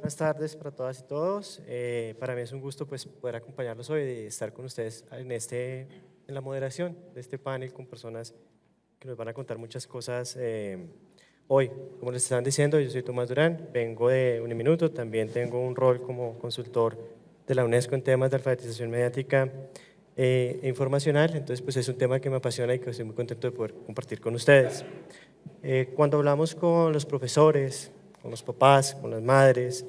Buenas tardes para todas y todos. Para mí es un gusto pues, poder acompañarlos hoy y estar con ustedes en la moderación de este panel con personas que nos van a contar muchas cosas hoy. Como les estaban diciendo, yo soy Tomás Durán, vengo de Uniminuto, también tengo un rol como consultor de la UNESCO en temas de alfabetización mediática e informacional, entonces pues es un tema que me apasiona y que estoy muy contento de poder compartir con ustedes. Cuando hablamos con los profesores, con los papás, con las madres,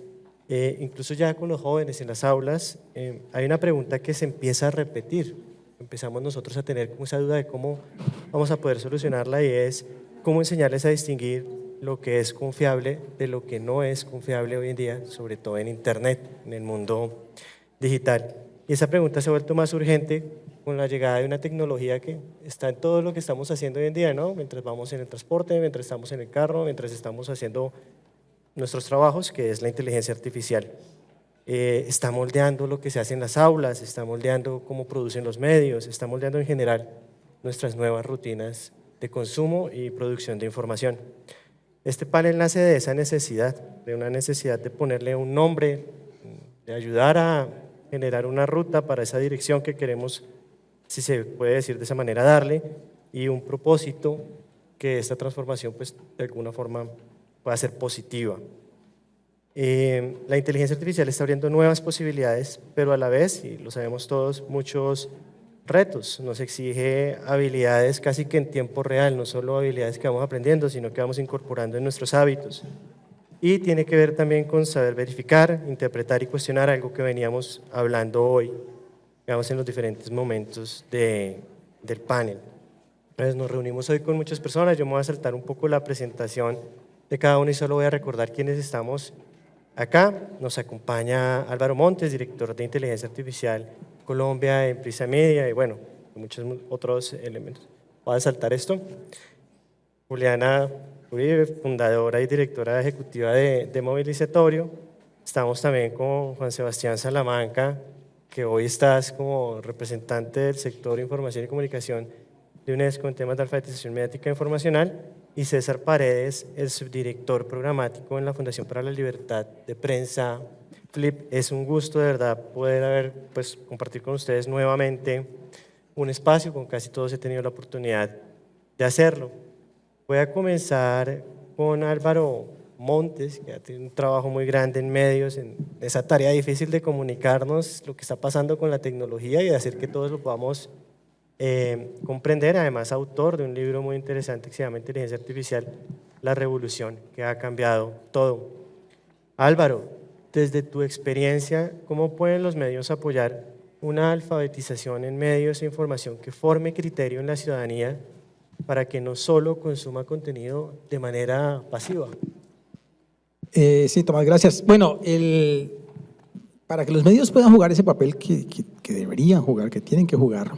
incluso ya con los jóvenes en las aulas, hay una pregunta que se empieza a repetir. Empezamos nosotros a tener como esa duda de cómo vamos a poder solucionarla y es cómo enseñarles a distinguir lo que es confiable de lo que no es confiable hoy en día, sobre todo en Internet, en el mundo digital. Y esa pregunta se ha vuelto más urgente con la llegada de una tecnología que está en todo lo que estamos haciendo hoy en día, ¿no? Mientras vamos en el transporte, mientras estamos en el carro, mientras estamos haciendo nuestros trabajos, que es la inteligencia artificial. Está moldeando lo que se hace en las aulas, está moldeando cómo producen los medios, está moldeando en general nuestras nuevas rutinas de consumo y producción de información. Este panel nace de esa necesidad, de una necesidad de ponerle un nombre, de ayudar a generar una ruta para esa dirección que queremos, si se puede decir de esa manera, darle, y un propósito que esta transformación pues, de alguna forma pueda ser positiva. La inteligencia artificial está abriendo nuevas posibilidades, pero a la vez, y lo sabemos todos, muchos retos. Nos exige habilidades casi que en tiempo real, no solo habilidades que vamos aprendiendo, sino que vamos incorporando en nuestros hábitos. Y tiene que ver también con saber verificar, interpretar y cuestionar algo que veníamos hablando hoy, digamos en los diferentes momentos del panel. Entonces nos reunimos hoy con muchas personas, yo me voy a saltar un poco la presentación de cada uno y solo voy a recordar quiénes estamos acá. Nos acompaña Álvaro Montes, director de Inteligencia Artificial Colombia en Prisa Media y bueno, muchos otros elementos. Voy a saltar esto. Juliana Uribe, fundadora y directora ejecutiva de Movilizatorio. Estamos también con Juan Sebastián Salamanca, que hoy estás como representante del sector Información y Comunicación de UNESCO en temas de alfabetización mediática e informacional, y César Paredes, el subdirector programático en la Fundación para la Libertad de Prensa, FLIP. Es un gusto de verdad poder compartir con ustedes nuevamente un espacio, con casi todos he tenido la oportunidad de hacerlo. Voy a comenzar con Álvaro Montes, que tiene un trabajo muy grande en medios, en esa tarea difícil de comunicarnos lo que está pasando con la tecnología y de hacer que todos lo podamos comprender, además autor de un libro muy interesante que se llama Inteligencia Artificial, la revolución que ha cambiado todo. Álvaro, desde tu experiencia, ¿cómo pueden los medios apoyar una alfabetización en medios e información que forme criterio en la ciudadanía para que no solo consuma contenido de manera pasiva? Sí, Tomás, gracias. Bueno, para que los medios puedan jugar ese papel que deberían jugar, que tienen que jugar,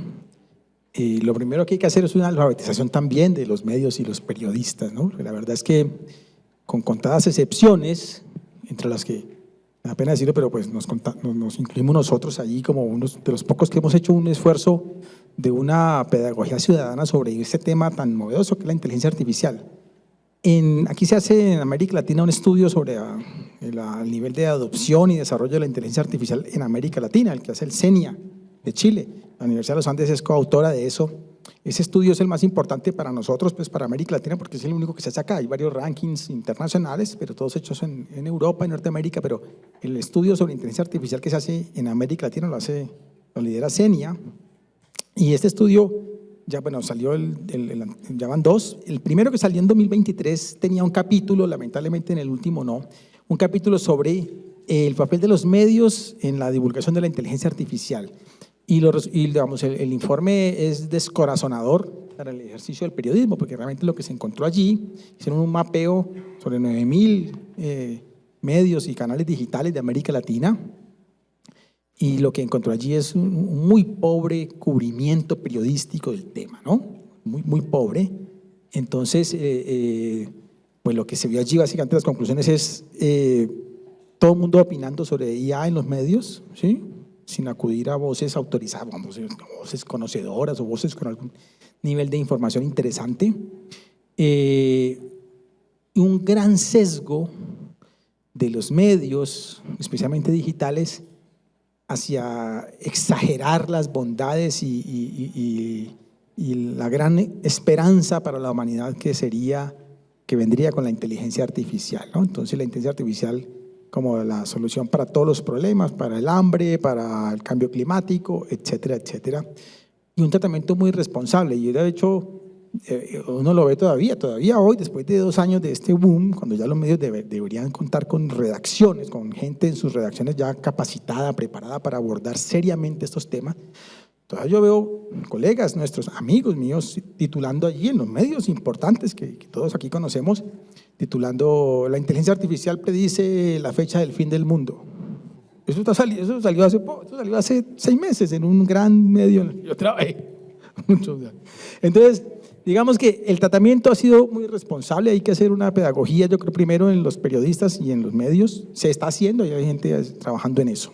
lo primero que hay que hacer es una alfabetización también de los medios y los periodistas, ¿no? La verdad es que con contadas excepciones, entre las que me da pena decirlo, pero pues nos incluimos nosotros allí como unos de los pocos que hemos hecho un esfuerzo de una pedagogía ciudadana sobre este tema tan novedoso que es la inteligencia artificial. Aquí se hace en América Latina un estudio sobre el nivel de adopción y desarrollo de la inteligencia artificial en América Latina, el que hace el CENIA de Chile. La Universidad de los Andes es coautora de eso. Ese estudio es el más importante para nosotros, pues para América Latina, porque es el único que se hace acá. Hay varios rankings internacionales, pero todos hechos en Europa y Norteamérica, pero el estudio sobre inteligencia artificial que se hace en América Latina lo lidera CENIA. Y este estudio, ya bueno, salió, ya van dos. El primero que salió en 2023 tenía un capítulo, lamentablemente en el último no, un capítulo sobre el papel de los medios en la divulgación de la inteligencia artificial. Y digamos, el informe es descorazonador para el ejercicio del periodismo, porque realmente lo que se encontró allí, hicieron un mapeo sobre 9.000 medios y canales digitales de América Latina, y lo que encontró allí es un muy pobre cubrimiento periodístico del tema, ¿no? Muy pobre. Entonces, pues lo que se vio allí, básicamente las conclusiones es todo el mundo opinando sobre IA en los medios, ¿sí?, sin acudir a voces autorizadas, voces conocedoras o voces con algún nivel de información interesante. Un gran sesgo de los medios, especialmente digitales, hacia exagerar las bondades y la gran esperanza para la humanidad que vendría con la inteligencia artificial, ¿no? Entonces la inteligencia artificial como la solución para todos los problemas, para el hambre, para el cambio climático, etcétera, etcétera. Y un tratamiento muy responsable. Y de hecho, uno lo ve todavía hoy, después de 2 años de este boom, cuando ya los medios deberían contar con redacciones, con gente en sus redacciones ya capacitada, preparada para abordar seriamente estos temas. Todavía yo veo colegas, nuestros amigos míos, titulando allí en los medios importantes que todos aquí conocemos, titulando "La inteligencia artificial predice la fecha del fin del mundo". Eso salió hace 6 meses en un gran medio en el que yo trabajé. Entonces, digamos que el tratamiento ha sido muy responsable, hay que hacer una pedagogía, yo creo, primero en los periodistas y en los medios, se está haciendo, y hay gente trabajando en eso.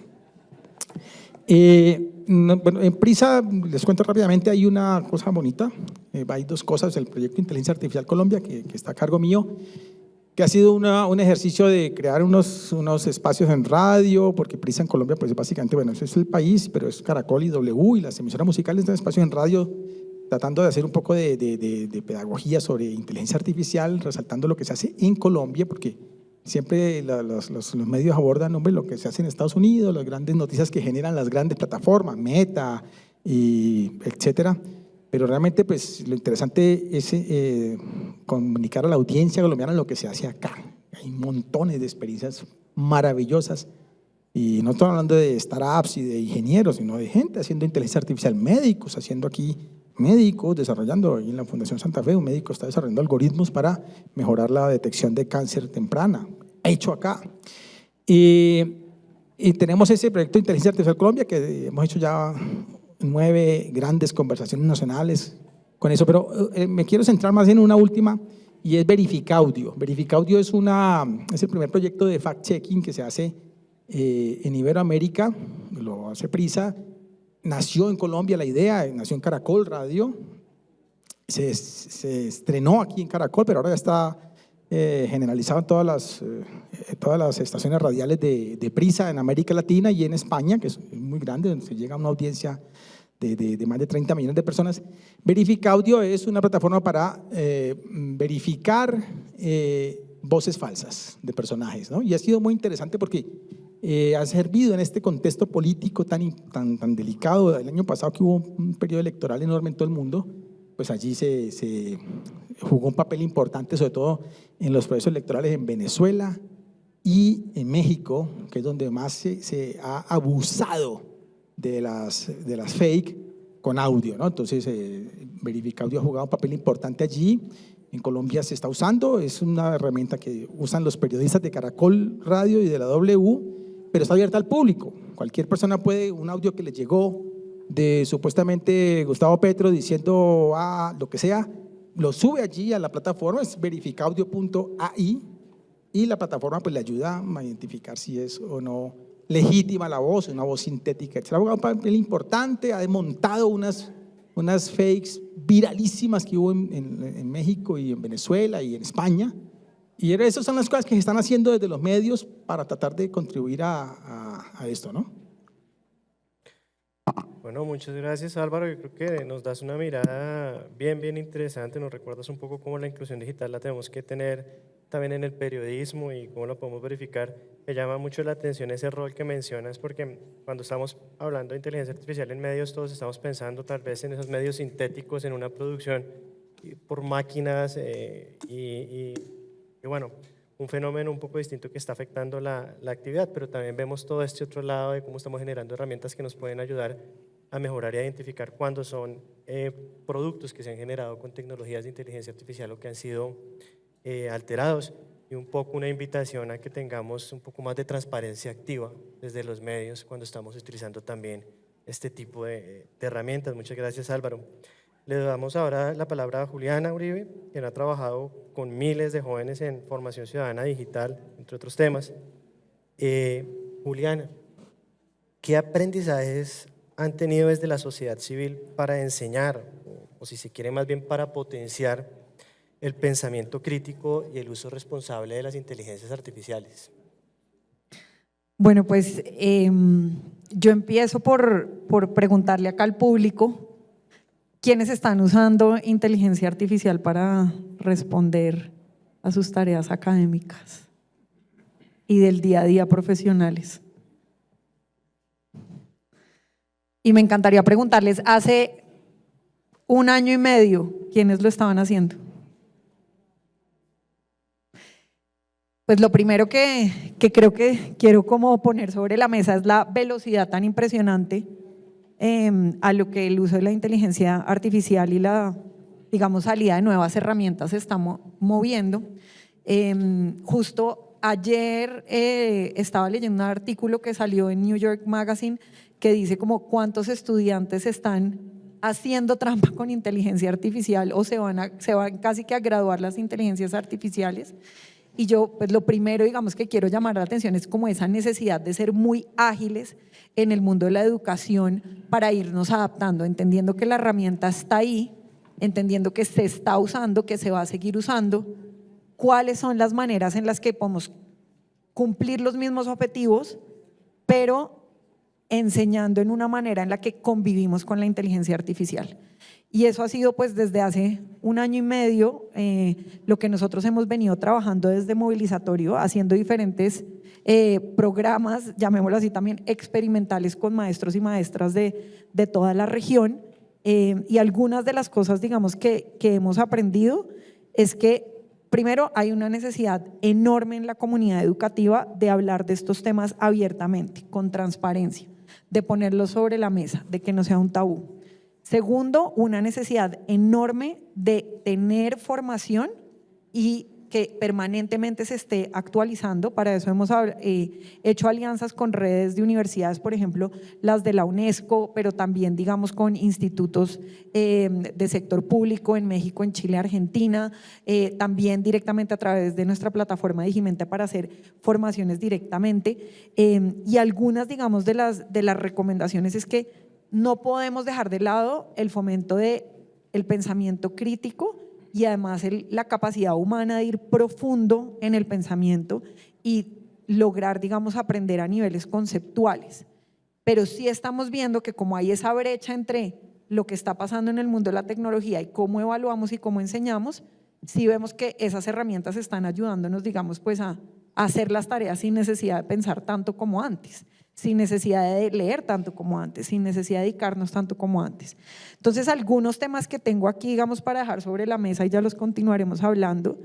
Bueno, en Prisa, les cuento rápidamente, hay una cosa bonita, hay 2 cosas, el proyecto Inteligencia Artificial Colombia, que está a cargo mío, que ha sido un ejercicio de crear unos espacios en radio, porque Prisa en Colombia, pues básicamente, bueno, eso es el país, pero es Caracol y W, y las emisoras musicales están espacios en radio, tratando de hacer un poco de pedagogía sobre inteligencia artificial, resaltando lo que se hace en Colombia, porque siempre los medios abordan, hombre, lo que se hace en Estados Unidos, las grandes noticias que generan las grandes plataformas, Meta, y etcétera. Pero realmente, pues, lo interesante es comunicar a la audiencia colombiana lo que se hace acá. Hay montones de experiencias maravillosas. Y no estoy hablando de startups y de ingenieros, sino de gente haciendo inteligencia artificial, médicos haciendo aquí, médicos desarrollando, ahí en la Fundación Santa Fe, un médico está desarrollando algoritmos para mejorar la detección de cáncer temprana, hecho acá. Y tenemos ese proyecto de Inteligencia Artificial Colombia, que hemos hecho ya 9 grandes conversaciones nacionales con eso, pero me quiero centrar más en una última, y es Verificaudio. Verificaudio es el primer proyecto de fact-checking que se hace en Iberoamérica, lo hace Prisa. Nació en Colombia la idea, nació en Caracol Radio, se estrenó aquí en Caracol, pero ahora ya está generalizado en todas las estaciones radiales de Prisa en América Latina y en España, que es muy grande, donde se llega a una audiencia de más de 30 millones de personas. Verificaudio es una plataforma para verificar voces falsas de personajes, ¿no? Y ha sido muy interesante porque ha servido en este contexto político tan delicado. El año pasado, que hubo un periodo electoral enorme en todo el mundo, pues allí se jugó un papel importante, sobre todo en los procesos electorales en Venezuela y en México, que es donde más se ha abusado de las fake con audio, ¿no? Entonces, Verificaudio ha jugado un papel importante allí. En Colombia se está usando, es una herramienta que usan los periodistas de Caracol Radio y de la W, pero está abierta al público. Cualquier persona puede, un audio que le llegó de supuestamente Gustavo Petro diciendo lo que sea, lo sube allí a la plataforma, es verificaudio.ai, y la plataforma pues le ayuda a identificar si es o no legítima la voz, una voz sintética. Ha jugado un papel importante, ha desmontado unas fakes viralísimas que hubo en México y en Venezuela y en España. Y esas son las cosas que se están haciendo desde los medios para tratar de contribuir a esto, ¿no? Bueno, muchas gracias, Álvaro. Yo creo que nos das una mirada bien interesante, nos recuerdas un poco cómo la inclusión digital la tenemos que tener también en el periodismo y cómo lo podemos verificar. Me llama mucho la atención ese rol que mencionas, porque cuando estamos hablando de inteligencia artificial en medios, todos estamos pensando tal vez en esos medios sintéticos, en una producción por máquinas y bueno, un fenómeno un poco distinto que está afectando la actividad, pero también vemos todo este otro lado de cómo estamos generando herramientas que nos pueden ayudar a mejorar y a identificar cuándo son productos que se han generado con tecnologías de inteligencia artificial o que han sido alterados, y un poco una invitación a que tengamos un poco más de transparencia activa desde los medios cuando estamos utilizando también este tipo de herramientas. Muchas gracias, Álvaro. Le damos ahora la palabra a Juliana Uribe, quien ha trabajado con miles de jóvenes en formación ciudadana digital, entre otros temas. Juliana, ¿qué aprendizajes han tenido desde la sociedad civil para enseñar, o si se quiere más bien para potenciar el pensamiento crítico y el uso responsable de las inteligencias artificiales? Bueno, pues yo empiezo por preguntarle acá al público quiénes están usando inteligencia artificial para responder a sus tareas académicas y del día a día profesionales. Y me encantaría preguntarles, hace 1 año y medio, ¿quiénes lo estaban haciendo? Pues lo primero que creo que quiero como poner sobre la mesa es la velocidad tan impresionante a lo que el uso de la inteligencia artificial y la, digamos, salida de nuevas herramientas se está moviendo. Justo ayer estaba leyendo un artículo que salió en New York Magazine que dice como cuántos estudiantes están haciendo trampa con inteligencia artificial o se van casi que a graduar las inteligencias artificiales. Y yo, pues lo primero, digamos, que quiero llamar la atención es como esa necesidad de ser muy ágiles en el mundo de la educación para irnos adaptando, entendiendo que la herramienta está ahí, entendiendo que se está usando, que se va a seguir usando, cuáles son las maneras en las que podemos cumplir los mismos objetivos, pero enseñando en una manera en la que convivimos con la inteligencia artificial. Y eso ha sido pues desde hace 1 año y medio lo que nosotros hemos venido trabajando desde Movilizatorio, haciendo diferentes programas, llamémoslo así también, experimentales con maestros y maestras de toda la región. Y algunas de las cosas, digamos, que hemos aprendido es que primero hay una necesidad enorme en la comunidad educativa de hablar de estos temas abiertamente, con transparencia, de ponerlos sobre la mesa, de que no sea un tabú. Segundo, una necesidad enorme de tener formación y que permanentemente se esté actualizando. Para eso hemos hecho alianzas con redes de universidades, por ejemplo, las de la UNESCO, pero también, digamos, con institutos de sector público en México, en Chile, Argentina, también directamente a través de nuestra plataforma Digimenta para hacer formaciones directamente. Y algunas, digamos, de las recomendaciones es que no podemos dejar de lado el fomento del pensamiento crítico y además la capacidad humana de ir profundo en el pensamiento y lograr, digamos, aprender a niveles conceptuales. Pero sí estamos viendo que como hay esa brecha entre lo que está pasando en el mundo de la tecnología y cómo evaluamos y cómo enseñamos, sí vemos que esas herramientas están ayudándonos, digamos, pues a hacer las tareas sin necesidad de pensar tanto como antes, sin necesidad de leer tanto como antes, sin necesidad de dedicarnos tanto como antes. Entonces, algunos temas que tengo aquí, digamos, para dejar sobre la mesa y ya los continuaremos hablando,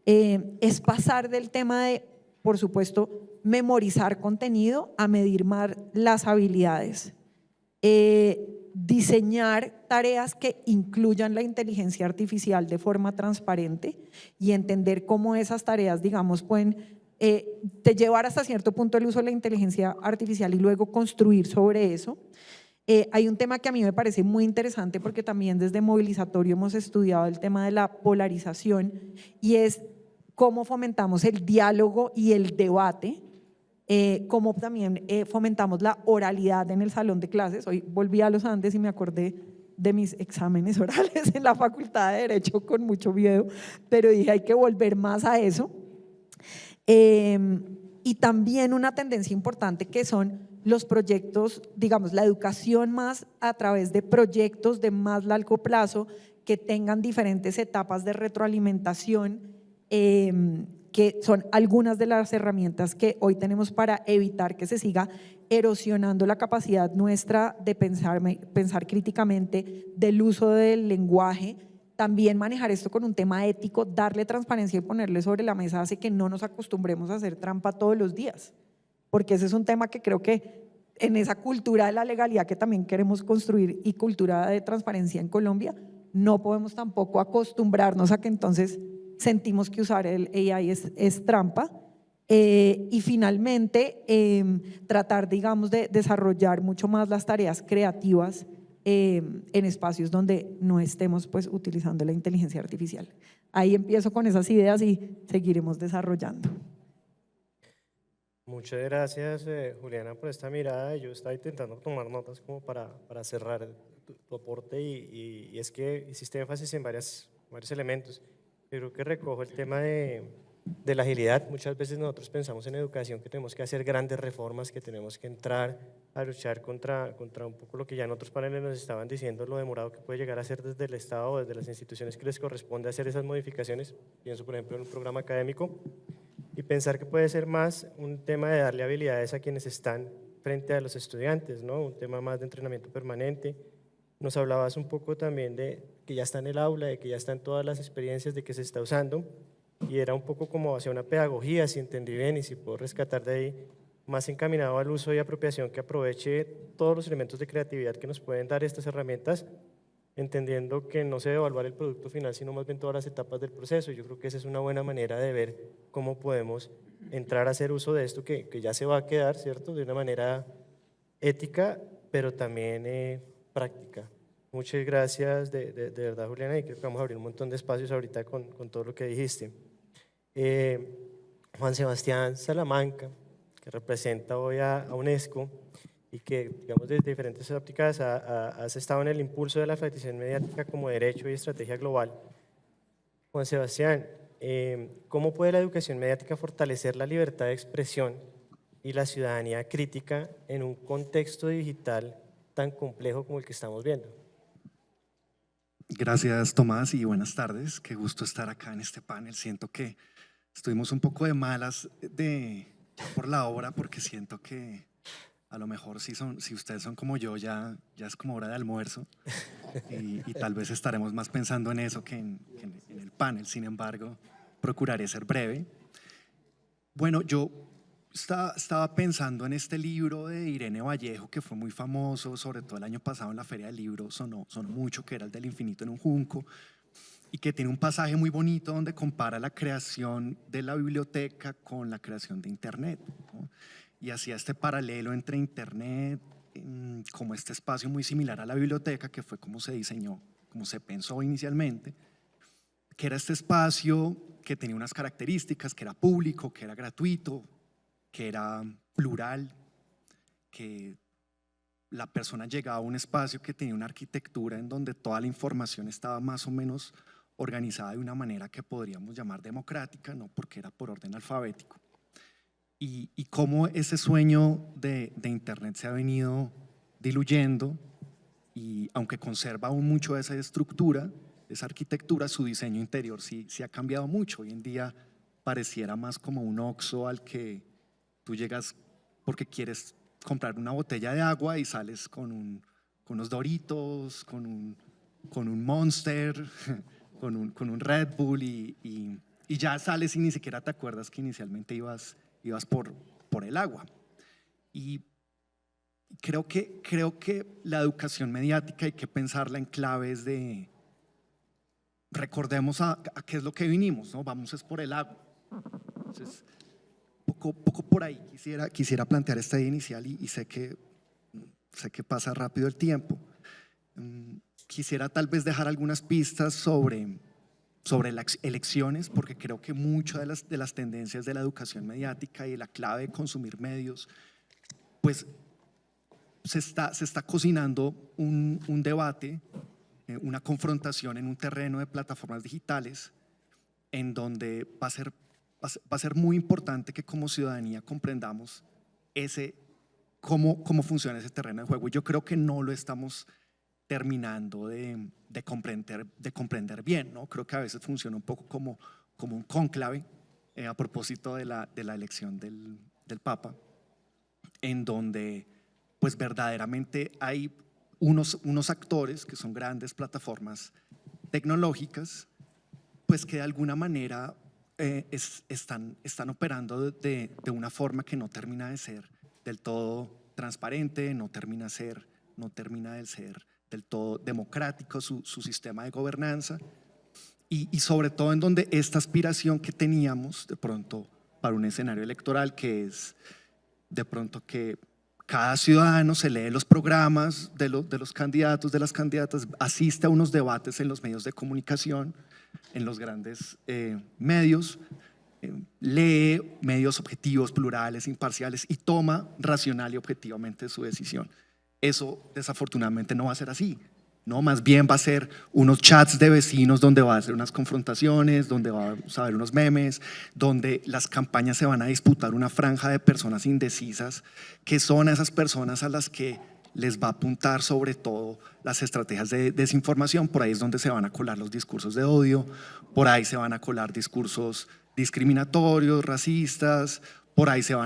es pasar del tema de, por supuesto, memorizar contenido a medir más las habilidades. Diseñar tareas que incluyan la inteligencia artificial de forma transparente y entender cómo esas tareas, digamos, pueden te llevar hasta cierto punto el uso de la inteligencia artificial y luego construir sobre eso. Hay un tema que a mí me parece muy interesante porque también desde Movilizatorio hemos estudiado el tema de la polarización y es cómo fomentamos el diálogo y el debate, cómo también fomentamos la oralidad en el salón de clases. Hoy volví a los Andes y me acordé de mis exámenes orales en la Facultad de Derecho con mucho miedo, pero dije hay que volver más a eso. Y también una tendencia importante que son los proyectos, digamos, la educación más a través de proyectos de más largo plazo que tengan diferentes etapas de retroalimentación, que son algunas de las herramientas que hoy tenemos para evitar que se siga erosionando la capacidad nuestra de pensar críticamente, del uso del lenguaje. También manejar esto con un tema ético, darle transparencia y ponerle sobre la mesa hace que no nos acostumbremos a hacer trampa todos los días, porque ese es un tema que creo que en esa cultura de la legalidad que también queremos construir y cultura de transparencia en Colombia, no podemos tampoco acostumbrarnos a que entonces sentimos que usar el AI es trampa. Y finalmente, tratar, digamos, de desarrollar mucho más las tareas creativas en espacios donde no estemos pues utilizando la inteligencia artificial. Ahí empiezo con esas ideas y seguiremos desarrollando. Muchas gracias, Juliana, por esta mirada. Yo estaba intentando tomar notas como para cerrar tu aporte y es que hiciste énfasis en varios elementos. Yo creo que recojo el tema de de la agilidad. Muchas veces nosotros pensamos en educación que tenemos que hacer grandes reformas, que tenemos que entrar a luchar contra un poco lo que ya en otros paneles nos estaban diciendo, lo demorado que puede llegar a ser desde el Estado o desde las instituciones que les corresponde hacer esas modificaciones. Pienso, por ejemplo, en un programa académico, y pensar que puede ser más un tema de darle habilidades a quienes están frente a los estudiantes, ¿no? Un tema más de entrenamiento permanente. Nos hablabas un poco también de que ya está en el aula, de que ya están todas las experiencias, de que se está usando, y era un poco como hacia una pedagogía, si entendí bien y si puedo rescatar de ahí, más encaminado al uso y apropiación que aproveche todos los elementos de creatividad que nos pueden dar estas herramientas, entendiendo que no se debe evaluar el producto final, sino más bien todas las etapas del proceso. Yo creo que esa es una buena manera de ver cómo podemos entrar a hacer uso de esto que ya se va a quedar, ¿cierto?, de una manera ética, pero también práctica. Muchas gracias de verdad, Juliana, y creo que vamos a abrir un montón de espacios ahorita con todo lo que dijiste. Juan Sebastián Salamanca, que representa hoy a UNESCO y que, digamos, desde diferentes ópticas has estado en el impulso de la alfabetización mediática como derecho y estrategia global. Juan Sebastián, ¿cómo puede la educación mediática fortalecer la libertad de expresión y la ciudadanía crítica en un contexto digital tan complejo como el que estamos viendo? Gracias, Tomás, y buenas tardes. Qué gusto estar acá en este panel. Siento que estuvimos un poco de malas por la hora, porque siento que a lo mejor si ustedes son como yo, ya es como hora de almuerzo y tal vez estaremos más pensando en eso que en el panel. Sin embargo, procuraré ser breve. Bueno, yo estaba pensando en este libro de Irene Vallejo, que fue muy famoso, sobre todo el año pasado en la Feria del Libro, sonó mucho, que era el del infinito en un junco, y que tiene un pasaje muy bonito donde compara la creación de la biblioteca con la creación de Internet, ¿no? Y hacía este paralelo entre Internet, como este espacio muy similar a la biblioteca, que fue como se diseñó, como se pensó inicialmente, que era este espacio que tenía unas características, que era público, que era gratuito, que era plural, que la persona llegaba a un espacio que tenía una arquitectura en donde toda la información estaba más o menos organizada de una manera que podríamos llamar democrática, no porque era por orden alfabético. Y cómo ese sueño de Internet se ha venido diluyendo, y aunque conserva aún mucho de esa estructura, esa arquitectura, su diseño interior sí ha cambiado mucho. Hoy en día pareciera más como un Oxxo al que tú llegas porque quieres comprar una botella de agua y sales con unos Doritos, con un Monster, con un Red Bull y ya sales y ni siquiera te acuerdas que inicialmente ibas por el agua. Y creo que la educación mediática hay que pensarla en claves de recordemos a qué es lo que vinimos, ¿no? Vamos es por el agua. Entonces, poco por ahí quisiera plantear esta idea inicial y sé que pasa rápido el tiempo. Quisiera tal vez dejar algunas pistas sobre las elecciones, porque creo que muchas de las tendencias de la educación mediática y la clave de consumir medios, pues se está cocinando un debate, una confrontación en un terreno de plataformas digitales en donde va a ser muy importante que como ciudadanía comprendamos cómo funciona ese terreno de juego. Y yo creo que no lo estamos terminando de comprender bien, ¿no? Creo que a veces funciona un poco como un cónclave a propósito de la elección del Papa, en donde pues verdaderamente hay unos actores que son grandes plataformas tecnológicas, pues que de alguna manera están operando de una forma que no termina de ser del todo transparente, no termina de ser del todo democrático su sistema de gobernanza, y sobre todo en donde esta aspiración que teníamos de pronto para un escenario electoral, que es de pronto que cada ciudadano se lee los programas de los candidatos, de las candidatas, asiste a unos debates en los medios de comunicación, en los grandes medios, lee medios objetivos, plurales, imparciales y toma racional y objetivamente su decisión. Eso desafortunadamente no va a ser así. ¿no? Más bien va a ser unos chats de vecinos donde va a ser unas confrontaciones, donde vamos a ver unos memes, donde las campañas se van a disputar una franja de personas indecisas, que son esas personas a las que les va a apuntar sobre todo las estrategias de desinformación. Por ahí es donde se van a colar los discursos de odio, por ahí se van a colar discursos discriminatorios, racistas, por ahí se va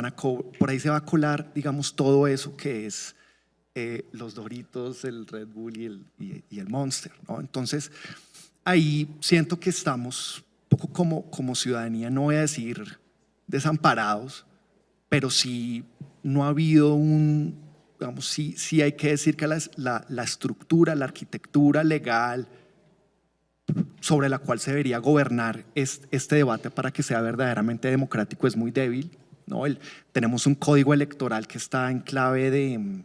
a colar, digamos, todo eso que es los Doritos, el Red Bull y el Monster, ¿no? Entonces, ahí siento que estamos un poco como ciudadanía, no voy a decir desamparados, pero sí no ha habido digamos, sí hay que decir que la estructura, la arquitectura legal sobre la cual se debería gobernar este debate para que sea verdaderamente democrático es muy débil, ¿no? Tenemos un código electoral que está en clave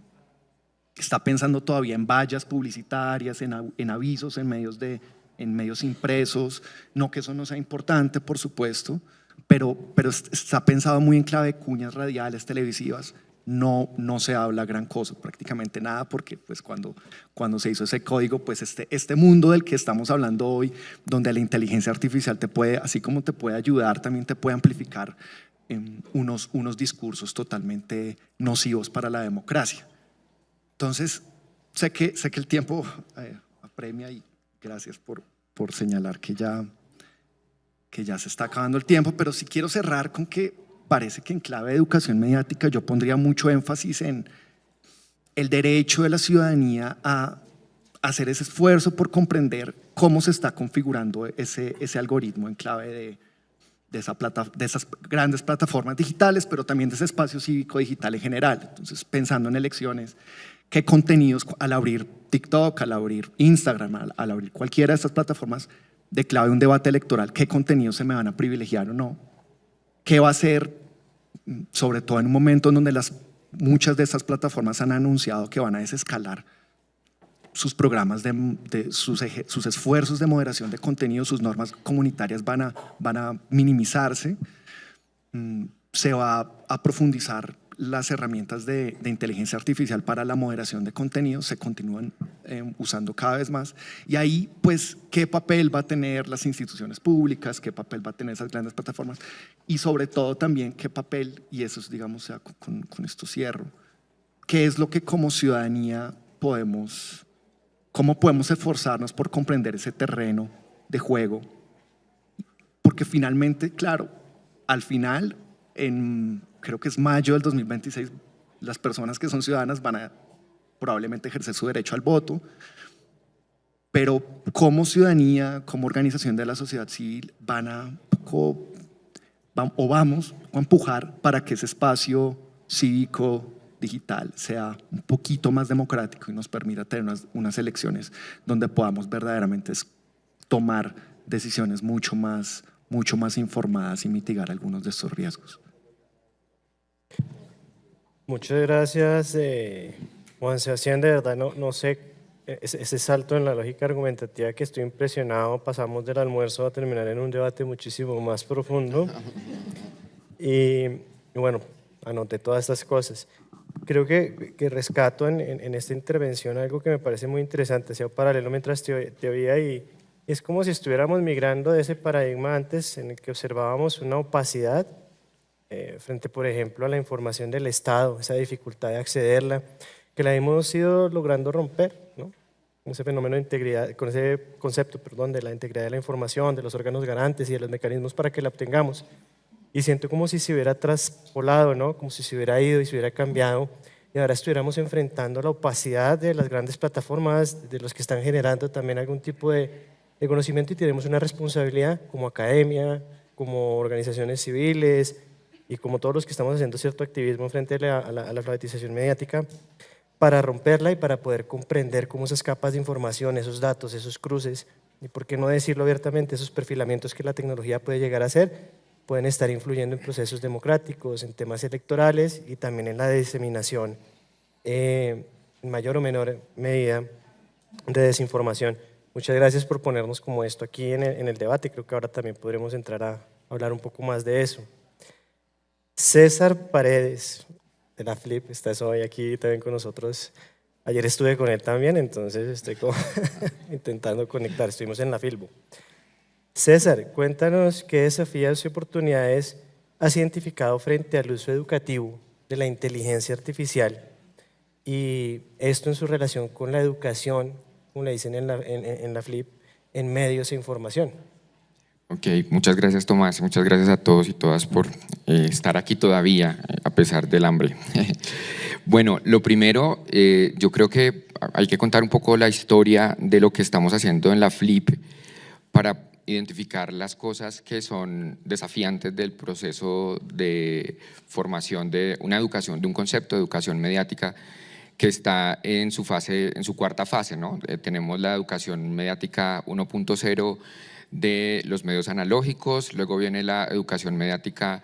está pensando todavía en vallas publicitarias, en avisos, en medios impresos. No que eso no sea importante, por supuesto, pero está pensado muy en clave de cuñas radiales, televisivas. No se habla gran cosa, prácticamente nada, porque pues cuando se hizo ese código, pues este mundo del que estamos hablando hoy, donde la inteligencia artificial te puede, así como te puede ayudar, también te puede amplificar unos discursos totalmente nocivos para la democracia. Entonces, sé que el tiempo apremia y gracias por señalar que ya se está acabando el tiempo, pero sí quiero cerrar con que parece que en clave de educación mediática yo pondría mucho énfasis en el derecho de la ciudadanía a hacer ese esfuerzo por comprender cómo se está configurando ese algoritmo en clave de esas grandes plataformas digitales, pero también de ese espacio cívico digital en general. Entonces, pensando en elecciones, qué contenidos al abrir TikTok, al abrir Instagram, al abrir cualquiera de estas plataformas de clave de un debate electoral, qué contenidos se me van a privilegiar o no. ¿Qué va a hacer, sobre todo en un momento en donde muchas de estas plataformas han anunciado que van a desescalar sus programas, sus esfuerzos de moderación de contenido, sus normas comunitarias van a minimizarse? Se va a profundizar las herramientas de inteligencia artificial para la moderación de contenidos, se continúan usando cada vez más. Y ahí, pues, ¿qué papel va a tener las instituciones públicas? ¿Qué papel va a tener esas grandes plataformas? Y sobre todo también, ¿qué papel, y eso es, digamos, ya con esto cierro, qué es lo que como ciudadanía cómo podemos esforzarnos por comprender ese terreno de juego? Porque finalmente, claro, al final, creo que es mayo del 2026, las personas que son ciudadanas van a probablemente ejercer su derecho al voto, pero como ciudadanía, como organización de la sociedad civil, vamos a empujar para que ese espacio cívico digital sea un poquito más democrático y nos permita tener unas elecciones donde podamos verdaderamente tomar decisiones mucho más informadas y mitigar algunos de estos riesgos. Muchas gracias, Juan Sebastián. De verdad, no sé, ese salto en la lógica argumentativa que estoy impresionado. Pasamos del almuerzo a terminar en un debate muchísimo más profundo. Y bueno, anoté todas estas cosas. Creo que rescato en esta intervención algo que me parece muy interesante, hacía un paralelo mientras te oía, y es como si estuviéramos migrando de ese paradigma antes en el que observábamos una opacidad frente, por ejemplo, a la información del Estado, esa dificultad de accederla, que la hemos ido logrando romper, ¿no? Con ese fenómeno de integridad, con ese concepto, perdón, de la integridad de la información, de los órganos garantes y de los mecanismos para que la obtengamos. Y siento como si se hubiera traspolado, ¿no? Como si se hubiera ido y se hubiera cambiado, y ahora estuviéramos enfrentando la opacidad de las grandes plataformas, de los que están generando también algún tipo de conocimiento, y tenemos una responsabilidad como academia, como organizaciones civiles y como todos los que estamos haciendo cierto activismo frente a la alfabetización mediática, para romperla y para poder comprender cómo esas capas de información, esos datos, esos cruces, y por qué no decirlo abiertamente, esos perfilamientos que la tecnología puede llegar a hacer, pueden estar influyendo en procesos democráticos, en temas electorales y también en la diseminación, en mayor o menor medida, de desinformación. Muchas gracias por ponernos como esto aquí en el debate. Creo que ahora también podremos entrar a hablar un poco más de eso. César Paredes, de la Flip, estás hoy aquí también con nosotros. Ayer estuve con él también, entonces estoy como intentando conectar. Estuvimos en la Filbo. César, cuéntanos qué desafíos y oportunidades has identificado frente al uso educativo de la inteligencia artificial y esto en su relación con la educación, como le dicen en la FLIP, en medios e información. Ok, muchas gracias Tomás, muchas gracias a todos y todas por estar aquí todavía a pesar del hambre. Bueno, lo primero, yo creo que hay que contar un poco la historia de lo que estamos haciendo en la FLIP para identificar las cosas que son desafiantes del proceso de formación de una educación, de un concepto de educación mediática que está en su fase, en su cuarta fase, ¿no? Tenemos la educación mediática 1.0 de los medios analógicos, luego viene la educación mediática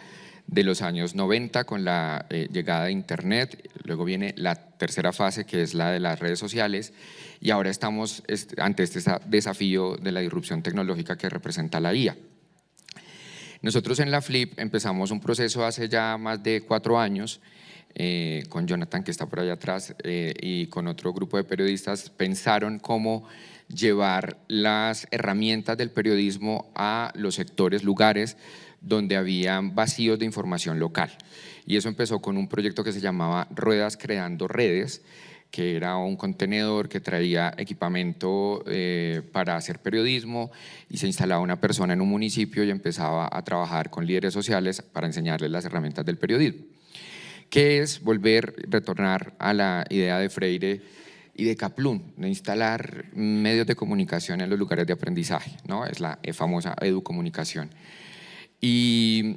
de los años 90 con la llegada de Internet, luego viene la tercera fase que es la de las redes sociales y ahora estamos ante este desafío de la disrupción tecnológica que representa la IA. Nosotros en la FLIP empezamos un proceso hace ya más de 4 años con Jonathan que está por allá atrás y con otro grupo de periodistas pensaron cómo llevar las herramientas del periodismo a los sectores, lugares donde habían vacíos de información local. Y eso empezó con un proyecto que se llamaba Ruedas Creando Redes, que era un contenedor que traía equipamiento para hacer periodismo y se instalaba una persona en un municipio y empezaba a trabajar con líderes sociales para enseñarles las herramientas del periodismo. ¿Qué es retornar a la idea de Freire y de Kaplún, de instalar medios de comunicación en los lugares de aprendizaje, ¿no? Es la famosa educomunicación.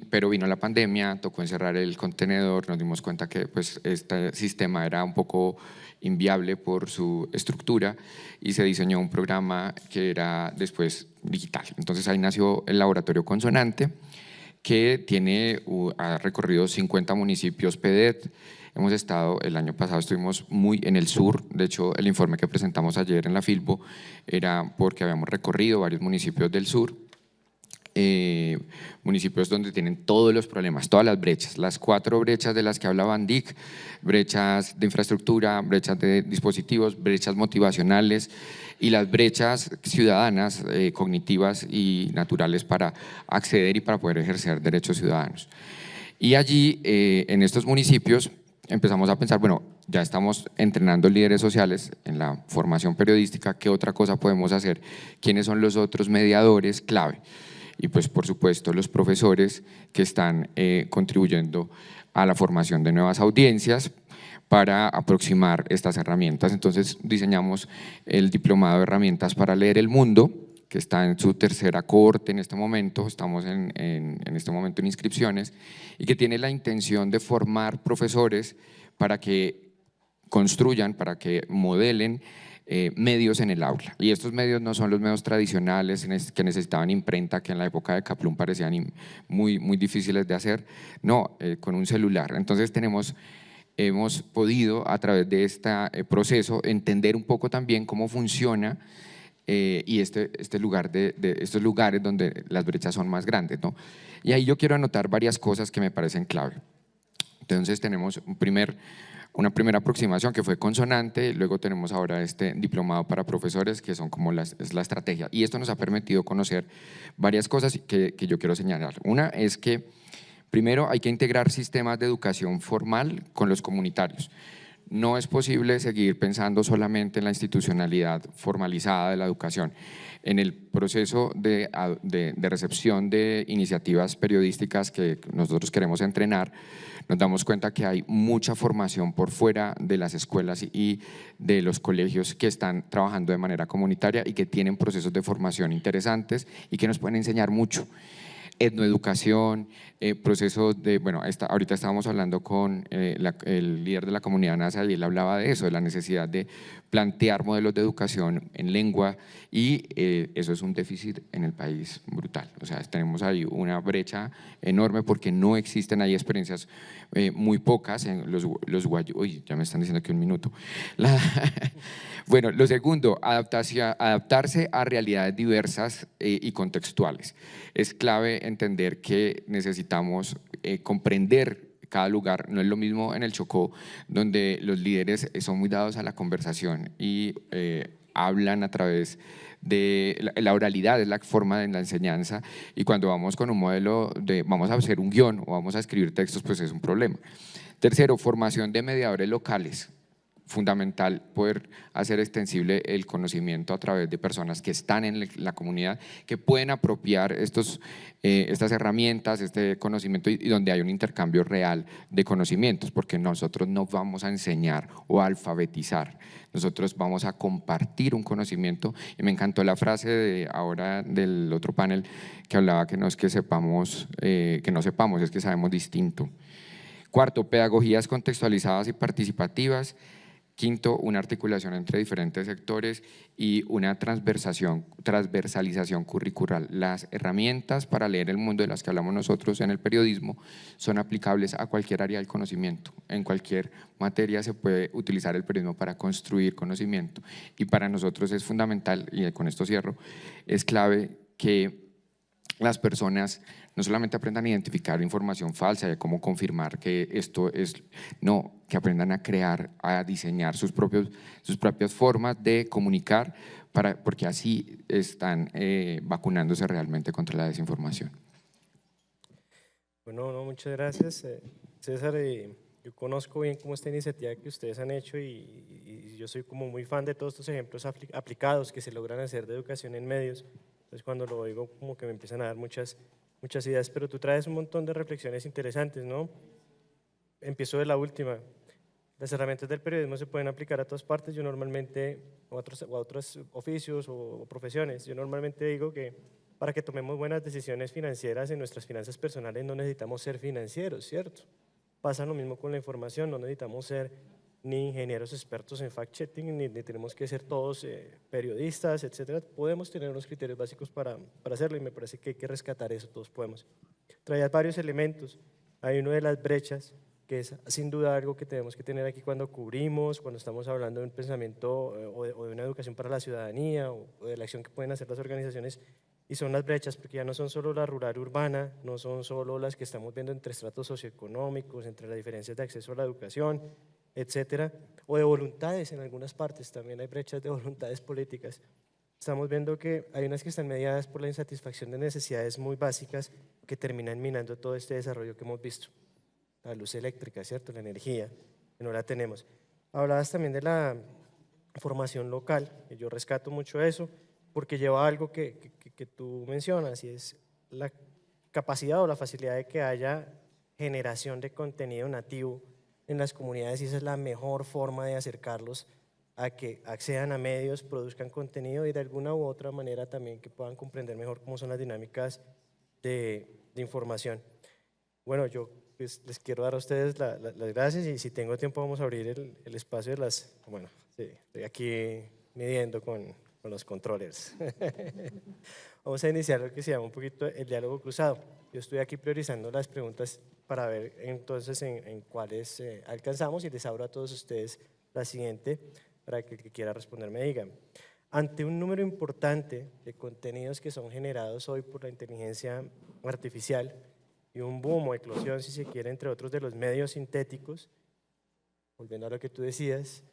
Pero vino la pandemia, tocó encerrar el contenedor, nos dimos cuenta que pues, este sistema era un poco inviable por su estructura y se diseñó un programa que era después digital. Entonces ahí nació el Laboratorio Consonante, que ha recorrido 50 municipios PEDET. Hemos estado, el año pasado estuvimos muy en el sur, de hecho el informe que presentamos ayer en la Filbo era porque habíamos recorrido varios municipios del sur, municipios donde tienen todos los problemas, todas las brechas, las 4 brechas de las que hablaba Dick, brechas de infraestructura, brechas de dispositivos, brechas motivacionales y las brechas ciudadanas, cognitivas y naturales para acceder y para poder ejercer derechos ciudadanos. Y allí, en estos municipios, empezamos a pensar, bueno, ya estamos entrenando líderes sociales en la formación periodística, ¿qué otra cosa podemos hacer? ¿Quiénes son los otros mediadores clave? Y pues por supuesto los profesores que están contribuyendo a la formación de nuevas audiencias para aproximar estas herramientas. Entonces diseñamos el diplomado de herramientas para leer el mundo, que está en su tercera cohorte en este momento, estamos en este momento en inscripciones, y que tiene la intención de formar profesores para que construyan, para que modelen medios en el aula. Y estos medios no son los medios tradicionales que necesitaban imprenta, que en la época de Kaplún parecían muy difíciles de hacer, no, con un celular. Entonces hemos podido a través de este proceso entender un poco también cómo funciona y estos lugares donde las brechas son más grandes, ¿no? Y ahí yo quiero anotar varias cosas que me parecen clave. Entonces tenemos una primera aproximación que fue consonante, luego tenemos ahora este diplomado para profesores que son como es la estrategia, y esto nos ha permitido conocer varias cosas que yo quiero señalar. Una es que primero hay que integrar sistemas de educación formal con los comunitarios. No es posible seguir pensando solamente en la institucionalidad formalizada de la educación. En el proceso de recepción de iniciativas periodísticas que nosotros queremos entrenar, nos damos cuenta que hay mucha formación por fuera de las escuelas y de los colegios que están trabajando de manera comunitaria y que tienen procesos de formación interesantes y que nos pueden enseñar mucho. Etnoeducación, procesos de, bueno, ahorita estábamos hablando con el líder de la comunidad NASA y él hablaba de eso, de la necesidad de plantear modelos de educación en lengua y eso es un déficit en el país brutal. O sea, tenemos ahí una brecha enorme porque no existen ahí experiencias muy pocas en los guayos. Uy, ya me están diciendo que un minuto. Bueno, lo segundo, adaptarse a realidades diversas y contextuales. Es clave entender que necesitamos comprender cada lugar. No es lo mismo en el Chocó, donde los líderes son muy dados a la conversación y hablan a través de la oralidad, es la forma de la enseñanza, y cuando vamos con un modelo de vamos a hacer un guión o vamos a escribir textos, pues es un problema. Tercero, formación de mediadores locales. Fundamental poder hacer extensible el conocimiento a través de personas que están en la comunidad, que pueden apropiar estas herramientas, este conocimiento, y donde hay un intercambio real de conocimientos, porque nosotros no vamos a enseñar o a alfabetizar, nosotros vamos a compartir un conocimiento. Y me encantó la frase de ahora del otro panel que hablaba que no es que sepamos, que no sepamos, es que sabemos distinto. Cuarto, pedagogías contextualizadas y participativas. Quinto, una articulación entre diferentes sectores y una transversalización curricular. Las herramientas para leer el mundo de las que hablamos nosotros en el periodismo son aplicables a cualquier área del conocimiento. En cualquier materia se puede utilizar el periodismo para construir conocimiento, y para nosotros es fundamental, y con esto cierro, es clave que las personas no solamente aprendan a identificar información falsa y a cómo confirmar que esto es, no, que aprendan a crear, a diseñar sus propias formas de comunicar, porque así están vacunándose realmente contra la desinformación. Bueno, no, muchas gracias, César. Yo conozco bien cómo esta iniciativa que ustedes han hecho, y yo soy como muy fan de todos estos ejemplos aplicados que se logran hacer de educación en medios. Entonces cuando lo oigo como que me empiezan a dar muchas ideas, pero tú traes un montón de reflexiones interesantes, ¿no? Empiezo de la última. Las herramientas del periodismo se pueden aplicar a todas partes. Yo normalmente, o a otros oficios o profesiones, yo normalmente digo que para que tomemos buenas decisiones financieras en nuestras finanzas personales no necesitamos ser financieros, ¿cierto? Pasa lo mismo con la información, no necesitamos ser ni ingenieros expertos en fact-checking, ni tenemos que ser todos periodistas, etcétera. Podemos tener unos criterios básicos para hacerlo, y me parece que hay que rescatar eso, todos podemos. Traía varios elementos. Hay uno de las brechas, que es sin duda algo que tenemos que tener aquí cuando cubrimos, cuando estamos hablando de un pensamiento o de una educación para la ciudadanía, o de la acción que pueden hacer las organizaciones, y son las brechas, porque ya no son solo la rural urbana, no son solo las que estamos viendo entre estratos socioeconómicos, entre las diferencias de acceso a la educación, etcétera, o de voluntades. En algunas partes también hay brechas de voluntades políticas. Estamos viendo que hay unas que están mediadas por la insatisfacción de necesidades muy básicas que terminan minando todo este desarrollo que hemos visto. La luz eléctrica, ¿cierto? La energía, que no la tenemos. Hablabas también de la formación local, y yo rescato mucho eso, porque lleva algo que tú mencionas, y es la capacidad o la facilidad de que haya generación de contenido nativo en las comunidades, y esa es la mejor forma de acercarlos a que accedan a medios, produzcan contenido, y de alguna u otra manera también que puedan comprender mejor cómo son las dinámicas de información. Bueno, yo pues, les quiero dar a ustedes las gracias, y si tengo tiempo vamos a abrir el espacio de las… Bueno, sí, estoy aquí midiendo con los controllers. Vamos a iniciar lo que se llama un poquito el diálogo cruzado. Yo estoy aquí priorizando las preguntas para ver entonces en cuáles alcanzamos, y les abro a todos ustedes la siguiente para que el que quiera responder me diga. Ante un número importante de contenidos que son generados hoy por la inteligencia artificial y un boom o eclosión, si se quiere, entre otros de los medios sintéticos, volviendo a lo que tú decías,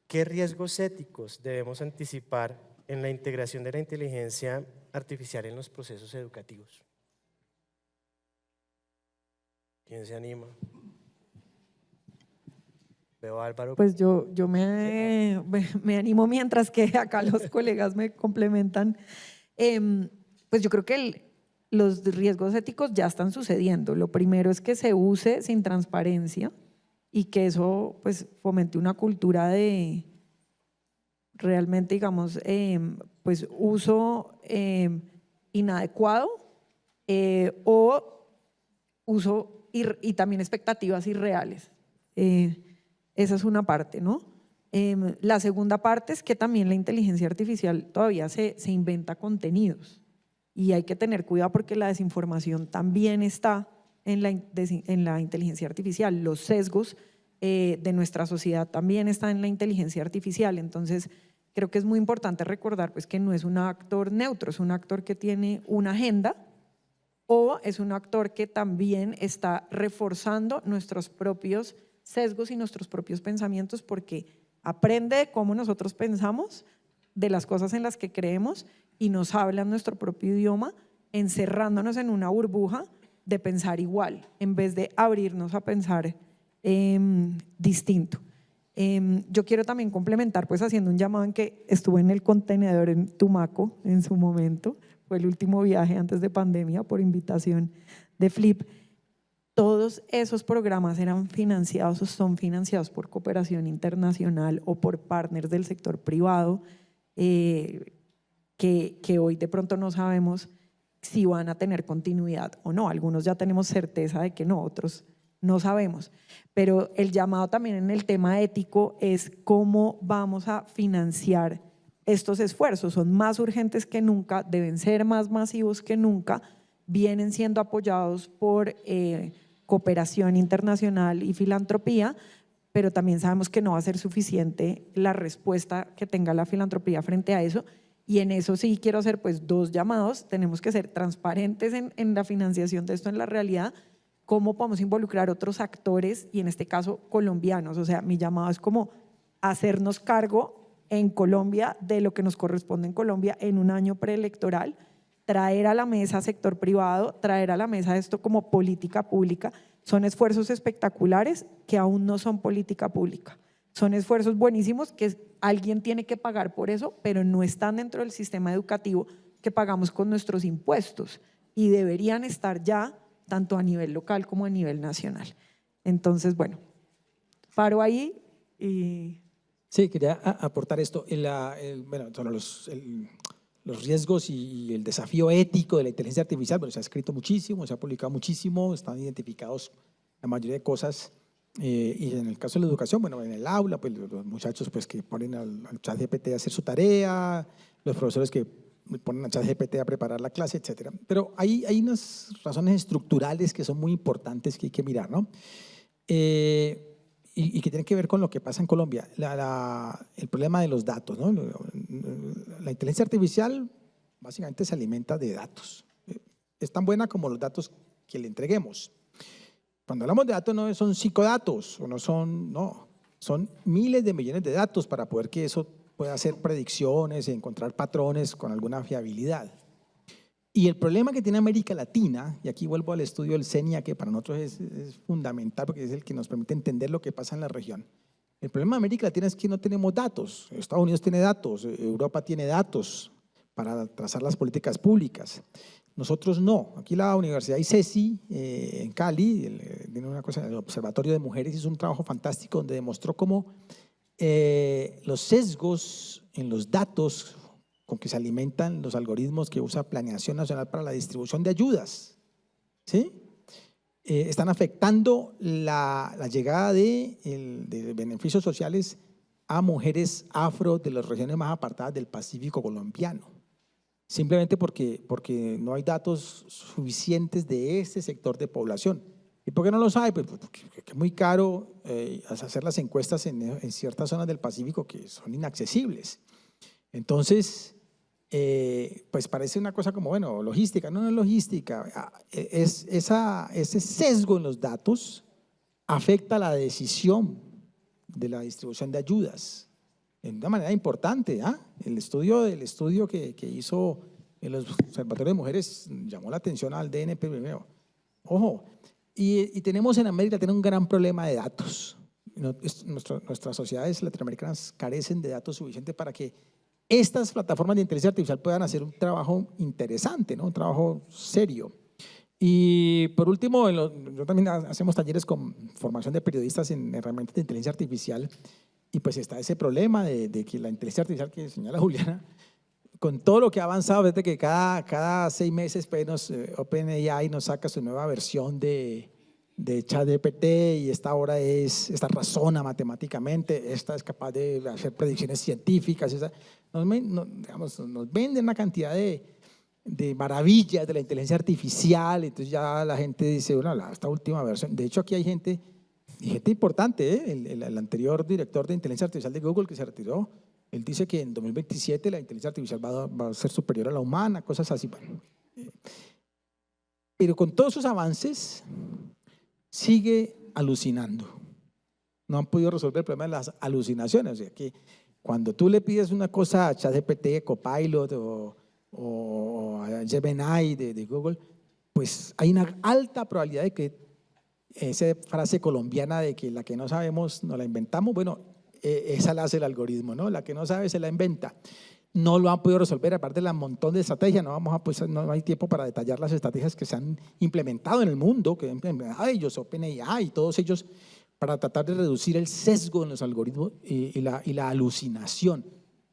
¿qué riesgos éticos debemos anticipar en la integración de la inteligencia artificial en los procesos educativos? ¿Quién se anima? Veo a Álvaro. Pues yo me animo mientras que acá los colegas me complementan. Pues yo creo que los riesgos éticos ya están sucediendo. Lo primero es que se use sin transparencia y que eso pues fomente una cultura de realmente, digamos, pues uso inadecuado o uso y también expectativas irreales. Esa es una parte, ¿no? La segunda parte es que también la inteligencia artificial todavía se inventa contenidos, y hay que tener cuidado porque la desinformación también está en la inteligencia artificial. Los sesgos de nuestra sociedad también están en la inteligencia artificial. Entonces, creo que es muy importante recordar pues, que no es un actor neutro, es un actor que tiene una agenda o es un actor que también está reforzando nuestros propios sesgos y nuestros propios pensamientos porque aprende de cómo nosotros pensamos, de las cosas en las que creemos y nos habla en nuestro propio idioma, encerrándonos en una burbuja de pensar igual, en vez de abrirnos a pensar distinto. Yo quiero también complementar pues haciendo un llamado en que estuve en el contenedor en Tumaco en su momento, fue el último viaje antes de pandemia por invitación de Flip. Todos esos programas eran financiados o son financiados por cooperación internacional o por partners del sector privado que hoy de pronto no sabemos si van a tener continuidad o no. Algunos ya tenemos certeza de que no, otros no sabemos. Pero el llamado también en el tema ético es cómo vamos a financiar estos esfuerzos. Son más urgentes que nunca, deben ser más masivos que nunca, vienen siendo apoyados por cooperación internacional y filantropía, pero también sabemos que no va a ser suficiente la respuesta que tenga la filantropía frente a eso. Y en eso sí quiero hacer pues dos llamados. Tenemos que ser transparentes en la financiación de esto en la realidad, cómo podemos involucrar otros actores y en este caso colombianos. O sea, mi llamado es como hacernos cargo en Colombia de lo que nos corresponde en Colombia en un año preelectoral, traer a la mesa sector privado, traer a la mesa esto como política pública. Son esfuerzos espectaculares que aún no son política pública. Son esfuerzos buenísimos que alguien tiene que pagar por eso, pero no están dentro del sistema educativo que pagamos con nuestros impuestos y deberían estar ya tanto a nivel local como a nivel nacional. Entonces, bueno, paro ahí y… Sí, quería aportar esto, bueno, sobre los riesgos y el desafío ético de la inteligencia artificial. Bueno, se ha escrito muchísimo, se ha publicado muchísimo, están identificados la mayoría de cosas. Y en el caso de la educación, bueno, en el aula, pues los muchachos pues, que ponen al ChatGPT a hacer su tarea, los profesores que ponen al ChatGPT a preparar la clase, etcétera. Pero hay unas razones estructurales que son muy importantes que hay que mirar, ¿no? Y que tienen que ver con lo que pasa en Colombia, el problema de los datos, ¿no? La inteligencia artificial básicamente se alimenta de datos. Es tan buena como los datos que le entreguemos. Cuando hablamos de datos no son 5 datos, o no, son miles de millones de datos para poder que eso pueda hacer predicciones y encontrar patrones con alguna fiabilidad. Y el problema que tiene América Latina, y aquí vuelvo al estudio del CENIA, que para nosotros es fundamental porque es el que nos permite entender lo que pasa en la región. El problema de América Latina es que no tenemos datos. Estados Unidos tiene datos, Europa tiene datos para trazar las políticas públicas. Nosotros no. Aquí la Universidad ICESI en Cali, tiene una cosa, el Observatorio de Mujeres hizo un trabajo fantástico donde demostró cómo los sesgos en los datos con que se alimentan los algoritmos que usa Planeación Nacional para la distribución de ayudas, ¿sí? Están afectando la llegada de beneficios sociales a mujeres afro de las regiones más apartadas del Pacífico colombiano, simplemente porque no hay datos suficientes de este sector de población. ¿Y por qué no los hay? Pues porque es muy caro hacer las encuestas en ciertas zonas del Pacífico que son inaccesibles. Entonces, pues parece una cosa como, bueno, logística. No es logística. Ese sesgo en los datos afecta la decisión de la distribución de ayudas en una manera importante. El estudio que hizo el Observatorio de Mujeres llamó la atención al DNP primero. Ojo, y tenemos en América un gran problema de datos. Nuestras sociedades latinoamericanas carecen de datos suficientes para que estas plataformas de inteligencia artificial puedan hacer un trabajo interesante, ¿no? Un trabajo serio. Y por último, yo también hacemos talleres con formación de periodistas en herramientas de inteligencia artificial y pues está ese problema de que la inteligencia artificial que señala Juliana, con todo lo que ha avanzado, desde que cada 6 meses pues, OpenAI nos saca su nueva versión de ChatGPT y esta razona matemáticamente, esta es capaz de hacer predicciones científicas, nos venden una cantidad de maravillas de la inteligencia artificial, entonces ya la gente dice, bueno, esta última versión, de hecho aquí hay gente importante, el anterior director de inteligencia artificial de Google que se retiró, él dice que en 2027 la inteligencia artificial va a ser superior a la humana, cosas así. Bueno, pero con todos sus avances sigue alucinando. No han podido resolver el problema de las alucinaciones. O sea, que cuando tú le pides una cosa a ChatGPT, Copilot o a Gemini de Google, pues hay una alta probabilidad de que esa frase colombiana de que la que no sabemos nos la inventamos, bueno, esa la hace el algoritmo, ¿no? La que no sabe se la inventa. No lo han podido resolver, aparte de un montón de estrategias, no hay tiempo para detallar las estrategias que se han implementado en el mundo, que han implementado ellos, OpenAI y todos ellos, para tratar de reducir el sesgo en los algoritmos y la alucinación.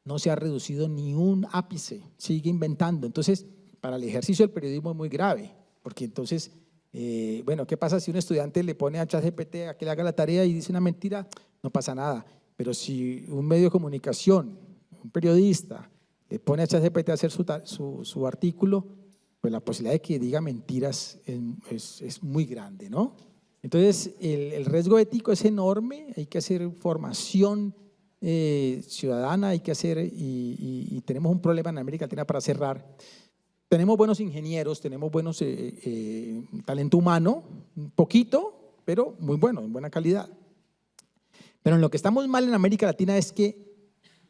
No se ha reducido ni un ápice, sigue inventando. Entonces, para el ejercicio del periodismo es muy grave, porque entonces, bueno, ¿qué pasa si un estudiante le pone a ChatGPT a que le haga la tarea y dice una mentira? No pasa nada. Pero si un medio de comunicación, un periodista, le pone a ChatGPT a hacer su artículo, pues la posibilidad de que diga mentiras es muy grande, ¿no? Entonces, el riesgo ético es enorme, hay que hacer formación ciudadana, hay que hacer, y tenemos un problema en América Latina para cerrar. Tenemos buenos ingenieros, tenemos buenos talento humano, un poquito, pero muy bueno, en buena calidad. Pero en lo que estamos mal en América Latina es que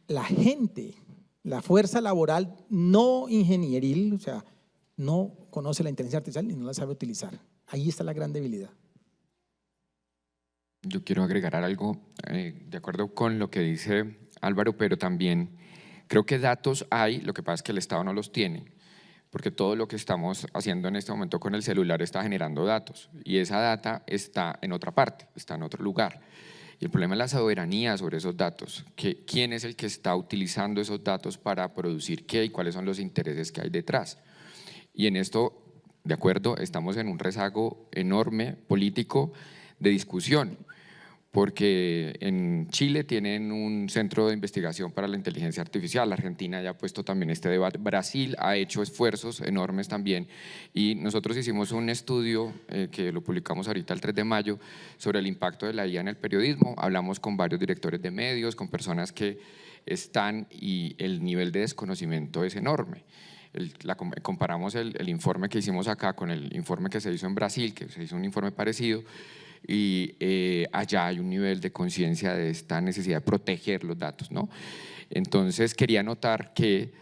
la gente, la fuerza laboral no ingenieril, o sea, no conoce la inteligencia artificial y no la sabe utilizar. Ahí está la gran debilidad. Yo quiero agregar algo de acuerdo con lo que dice Álvaro, pero también creo que datos hay, lo que pasa es que el Estado no los tiene, porque todo lo que estamos haciendo en este momento con el celular está generando datos y esa data está en otra parte, está en otro lugar. Y el problema es la soberanía sobre esos datos, quién es el que está utilizando esos datos para producir qué y cuáles son los intereses que hay detrás. Y en esto, de acuerdo, estamos en un rezago enorme político de discusión, porque en Chile tienen un centro de investigación para la inteligencia artificial, Argentina ya ha puesto también este debate, Brasil ha hecho esfuerzos enormes también y nosotros hicimos un estudio que lo publicamos ahorita el 3 de mayo sobre el impacto de la IA en el periodismo, hablamos con varios directores de medios, con personas que están y el nivel de desconocimiento es enorme. Comparamos el informe que hicimos acá con el informe que se hizo en Brasil, que se hizo un informe parecido, y allá hay un nivel de conciencia de esta necesidad de proteger los datos, ¿no? Entonces quería notar que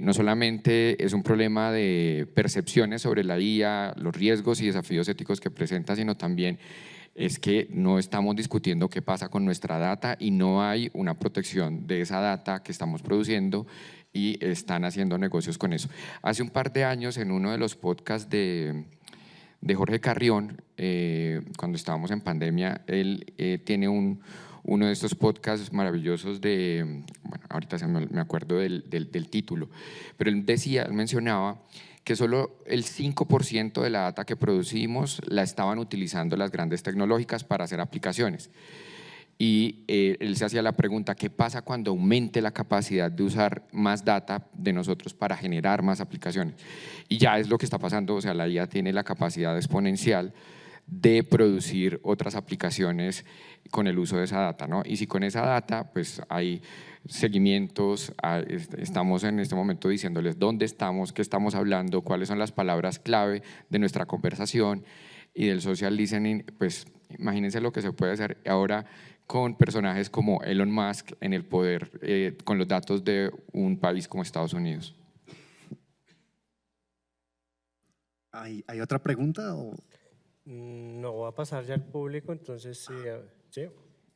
no solamente es un problema de percepciones sobre la IA, los riesgos y desafíos éticos que presenta, sino también es que no estamos discutiendo qué pasa con nuestra data y no hay una protección de esa data que estamos produciendo y están haciendo negocios con eso. Hace un par de años en uno de los podcasts de Jorge Carrión, cuando estábamos en pandemia, él tiene uno de estos podcasts maravillosos de, bueno, ahorita me acuerdo del título, pero él mencionaba que solo el 5% de la data que producimos la estaban utilizando las grandes tecnológicas para hacer aplicaciones. Y él se hacía la pregunta, ¿qué pasa cuando aumente la capacidad de usar más data de nosotros para generar más aplicaciones? Y ya es lo que está pasando, o sea, la IA tiene la capacidad exponencial de producir otras aplicaciones con el uso de esa data, ¿no? Y si con esa data, pues hay seguimientos, estamos en este momento diciéndoles dónde estamos, qué estamos hablando, cuáles son las palabras clave de nuestra conversación y del social listening, pues imagínense lo que se puede hacer ahora con personajes como Elon Musk en el poder, con los datos de un país como Estados Unidos. ¿Hay otra pregunta? No, va a pasar ya al público, entonces sí.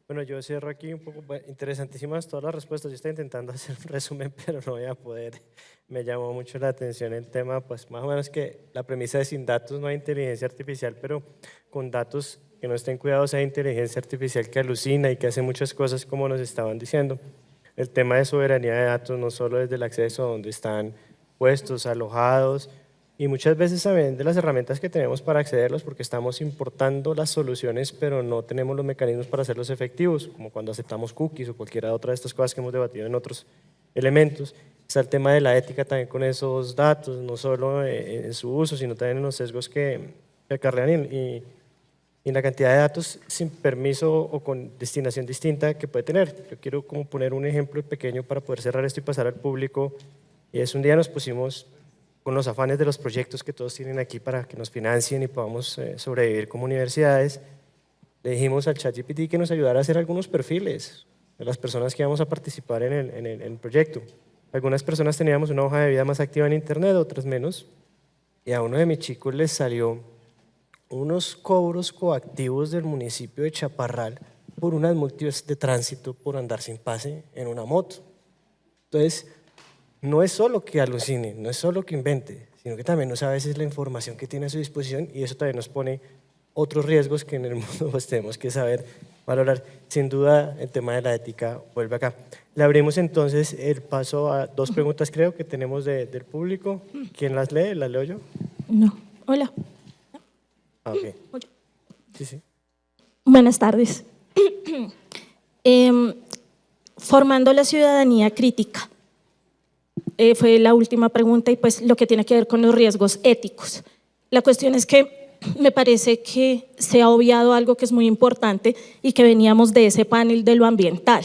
Bueno, yo cierro aquí un poco, interesantísimas todas las respuestas, yo estoy intentando hacer un resumen, pero no voy a poder. Me llamó mucho la atención el tema, pues más o menos que la premisa de sin datos no hay inteligencia artificial, pero con datos que no estén cuidados hay inteligencia artificial que alucina y que hace muchas cosas como nos estaban diciendo. El tema de soberanía de datos, no solo desde el acceso a donde están puestos, alojados, y muchas veces también de las herramientas que tenemos para accederlos, porque estamos importando las soluciones, pero no tenemos los mecanismos para hacerlos efectivos, como cuando aceptamos cookies o cualquiera otra de estas cosas que hemos debatido en otros elementos. Está el tema de la ética también con esos datos, no solo en su uso, sino también en los sesgos que acarrean y la cantidad de datos sin permiso o con destinación distinta que puede tener. Yo quiero como poner un ejemplo pequeño para poder cerrar esto y pasar al público. Y es un día nos pusimos con los afanes de los proyectos que todos tienen aquí para que nos financien y podamos sobrevivir como universidades, le dijimos al ChatGPT que nos ayudara a hacer algunos perfiles de las personas que íbamos a participar en el proyecto. Algunas personas teníamos una hoja de vida más activa en Internet, otras menos, y a uno de mis chicos les salió unos cobros coactivos del municipio de Chaparral por unas multas de tránsito por andar sin pase en una moto. Entonces, no es solo que alucine, no es solo que invente, sino que también no sabe a veces la información que tiene a su disposición y eso también nos pone otros riesgos que en el mundo pues, tenemos que saber valorar. Sin duda, el tema de la ética vuelve acá. Le abrimos entonces el paso a 2 preguntas, creo, que tenemos del público. ¿Quién las lee? ¿Las leo yo? No. Hola. Ah, ok. Sí, sí. Buenas tardes. Formando la ciudadanía crítica. Fue la última pregunta y pues lo que tiene que ver con los riesgos éticos. La cuestión es que me parece que se ha obviado algo que es muy importante y que veníamos de ese panel de lo ambiental.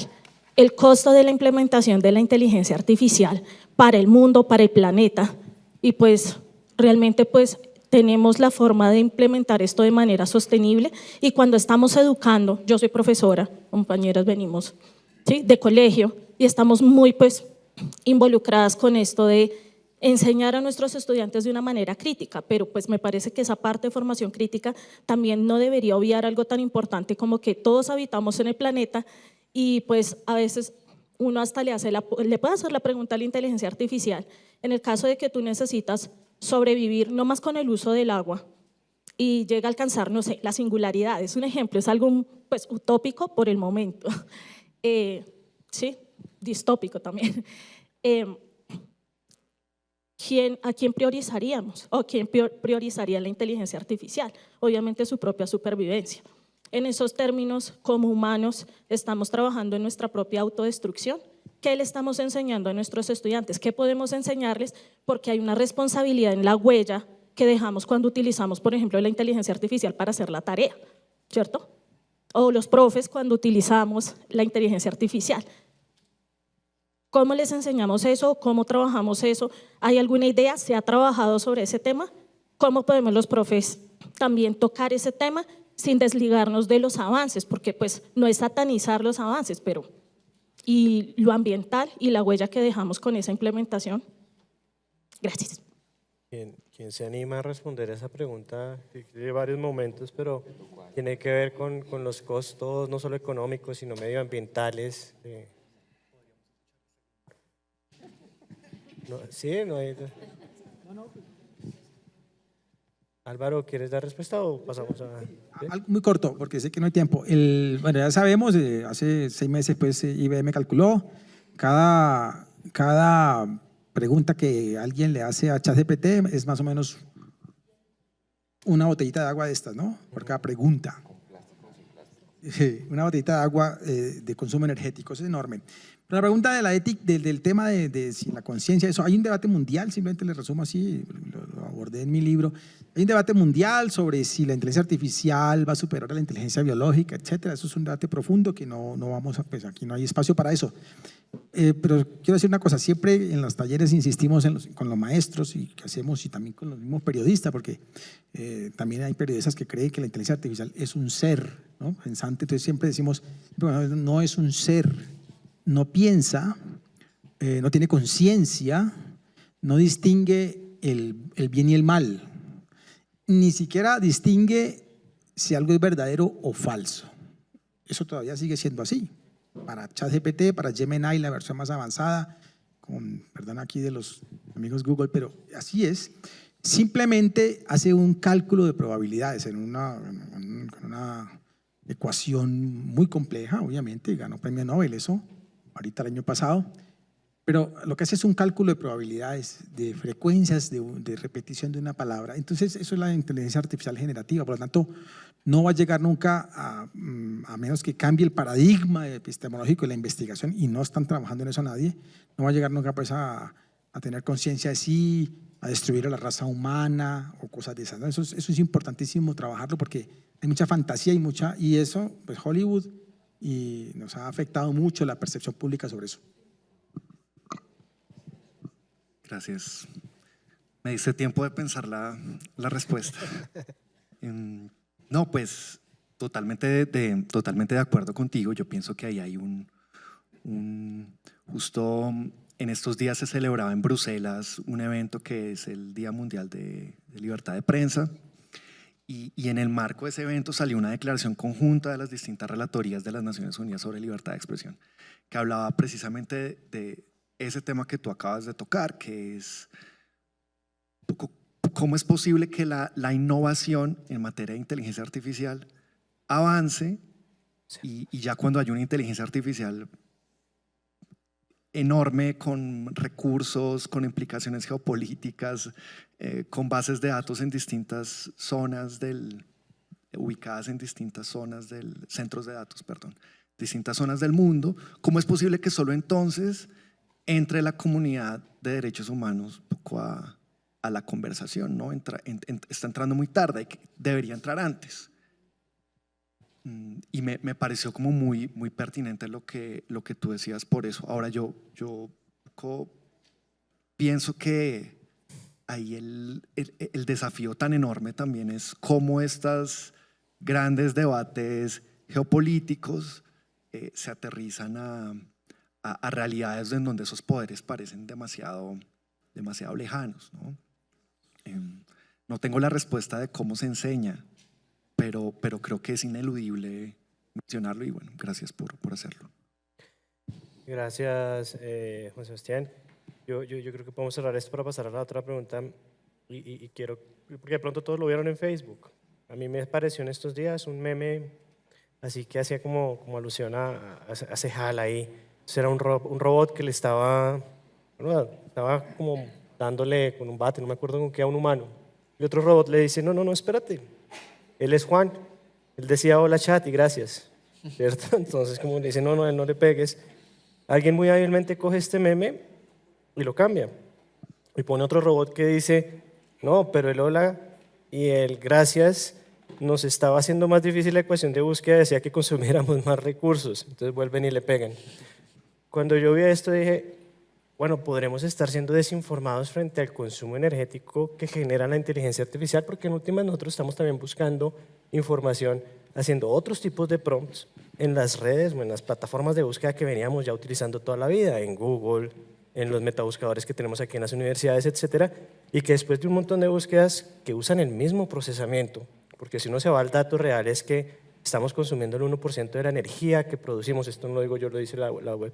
El costo de la implementación de la inteligencia artificial para el mundo, para el planeta y pues realmente pues tenemos la forma de implementar esto de manera sostenible y cuando estamos educando, yo soy profesora, compañeras venimos ¿sí? de colegio y estamos muy pues involucradas con esto de enseñar a nuestros estudiantes de una manera crítica, pero pues me parece que esa parte de formación crítica también no debería obviar algo tan importante como que todos habitamos en el planeta y pues a veces uno hasta le puede hacer la pregunta a la inteligencia artificial en el caso de que tú necesitas sobrevivir no más con el uso del agua y llega a alcanzar, no sé, la singularidad, es un ejemplo, es algo pues utópico por el momento, sí, distópico también. ¿A quién priorizaríamos? ¿O quién priorizaría la inteligencia artificial? Obviamente su propia supervivencia. En esos términos, como humanos, estamos trabajando en nuestra propia autodestrucción. ¿Qué le estamos enseñando a nuestros estudiantes? ¿Qué podemos enseñarles? Porque hay una responsabilidad en la huella que dejamos cuando utilizamos, por ejemplo, la inteligencia artificial para hacer la tarea, ¿cierto? O los profes cuando utilizamos la inteligencia artificial. ¿Cómo les enseñamos eso? ¿Cómo trabajamos eso? ¿Hay alguna idea? ¿Se ha trabajado sobre ese tema? ¿Cómo podemos los profes también tocar ese tema sin desligarnos de los avances? Porque pues no es satanizar los avances, pero y lo ambiental y la huella que dejamos con esa implementación. Gracias. ¿Quién se anima a responder a esa pregunta? Tiene varios momentos, pero tiene que ver con los costos no solo económicos, sino medioambientales. No, sí, no hay. Álvaro, ¿quieres dar respuesta o pasamos a...? ¿Sí? Algo muy corto, porque sé que no hay tiempo. Bueno, ya sabemos, hace 6 meses pues, IBM calculó cada pregunta que alguien le hace a ChatGPT es más o menos una botellita de agua de estas, ¿no? Por cada pregunta. Una botellita de agua de consumo energético, eso es enorme. Pero la pregunta de la ética, del tema de si la conciencia, eso, hay un debate mundial, simplemente le resumo así, lo abordé en mi libro, hay un debate mundial sobre si la inteligencia artificial va a superar a la inteligencia biológica, etcétera. Eso es un debate profundo que no vamos a, pues aquí no hay espacio para eso. Pero quiero decir una cosa, siempre en los talleres insistimos con los maestros y que hacemos y también con los mismos periodistas, porque también hay periodistas que creen que la inteligencia artificial es un ser, ¿no? Pensante, entonces siempre decimos, bueno, no es un ser, no piensa, no tiene conciencia, no distingue el bien y el mal, ni siquiera distingue si algo es verdadero o falso. Eso todavía sigue siendo así. Para ChatGPT, para Gemini, la versión más avanzada, con perdón aquí de los amigos Google, pero así es. Simplemente hace un cálculo de probabilidades con una ecuación muy compleja, obviamente, ganó premio Nobel eso, ahorita el año pasado, pero lo que hace es un cálculo de probabilidades, de frecuencias de repetición de una palabra. Entonces, eso es la inteligencia artificial generativa, por lo tanto, no va a llegar nunca a menos que cambie el paradigma epistemológico de la investigación, y no están trabajando en eso nadie, no va a llegar nunca pues, a tener conciencia de sí, a destruir a la raza humana o cosas de esas, ¿no? Eso es importantísimo trabajarlo porque hay mucha fantasía y eso, pues Hollywood, y nos ha afectado mucho la percepción pública sobre eso. Gracias. Me diste tiempo de pensar la respuesta. No, pues totalmente de acuerdo contigo. Yo pienso que ahí hay justo en estos días se celebraba en Bruselas un evento que es el Día Mundial de Libertad de Prensa. Y en el marco de ese evento salió una declaración conjunta de las distintas relatorías de las Naciones Unidas sobre libertad de expresión, que hablaba precisamente de ese tema que tú acabas de tocar, que es cómo es posible que la innovación en materia de inteligencia artificial avance y ya cuando hay una inteligencia artificial enorme, con recursos, con implicaciones geopolíticas, con bases de datos en distintas zonas ubicadas en distintas zonas centros de datos, perdón, distintas zonas del mundo, ¿cómo es posible que solo entonces entre la comunidad de derechos humanos un poco a la conversación, ¿no? Está entrando muy tarde, debería entrar antes. Y me pareció como muy pertinente lo que tú decías por eso. Ahora yo pienso que ahí el desafío tan enorme también es cómo estos grandes debates geopolíticos se aterrizan a realidades en donde esos poderes parecen demasiado lejanos, ¿no? No tengo la respuesta de cómo se enseña, pero creo que es ineludible mencionarlo y bueno, gracias por hacerlo. Gracias, Juan Sebastián. Yo creo que podemos cerrar esto para pasar a la otra pregunta y quiero, porque de pronto todos lo vieron en Facebook. A mí me apareció en estos días un meme así que hacía como alusión a Cejal ahí. Era un robot que le estaba como dándole con un bate, no me acuerdo con qué, a un humano. Y otro robot le dice, no, espérate, él es Juan. Él decía hola chat y gracias, ¿cierto? Entonces como le dice, no, él no le pegues. Alguien muy hábilmente coge este meme y lo cambia. Y pone otro robot que dice, no, pero el hola y el gracias nos estaba haciendo más difícil la ecuación de búsqueda, decía que consumiéramos más recursos. Entonces vuelven y le pegan. Cuando yo vi esto dije, bueno, podremos estar siendo desinformados frente al consumo energético que genera la inteligencia artificial, porque en últimas nosotros estamos también buscando información, haciendo otros tipos de prompts en las redes o en las plataformas de búsqueda que veníamos ya utilizando toda la vida, en Google, en los metabuscadores que tenemos aquí en las universidades, etcétera, y que después de un montón de búsquedas que usan el mismo procesamiento, porque si uno se va al dato real es que estamos consumiendo el 1% de la energía que producimos, esto no lo digo yo, lo dice la web,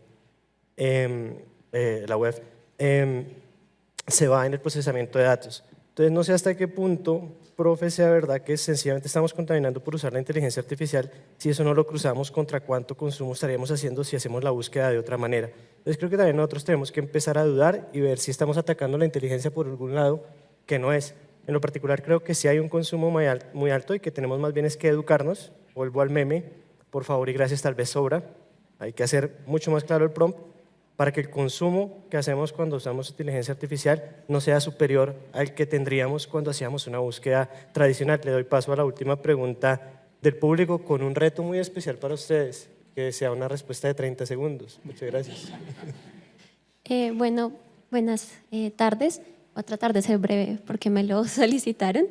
se va en el procesamiento de datos. Entonces no sé hasta qué punto, profe, sea verdad que sencillamente estamos contaminando por usar la inteligencia artificial, si eso no lo cruzamos contra cuánto consumo estaríamos haciendo si hacemos la búsqueda de otra manera. Entonces creo que también nosotros tenemos que empezar a dudar y ver si estamos atacando la inteligencia por algún lado que no es. En lo particular creo que sí hay un consumo muy alto y que tenemos más bien es que educarnos. Vuelvo al meme, por favor y gracias tal vez sobra. Hay que hacer mucho más claro el prompt para que el consumo que hacemos cuando usamos inteligencia artificial no sea superior al que tendríamos cuando hacíamos una búsqueda tradicional. Le doy paso a la última pregunta del público con un reto muy especial para ustedes, que sea una respuesta de 30 segundos. Muchas gracias. Bueno, buenas tardes. Voy a tratar de ser breve porque me lo solicitaron.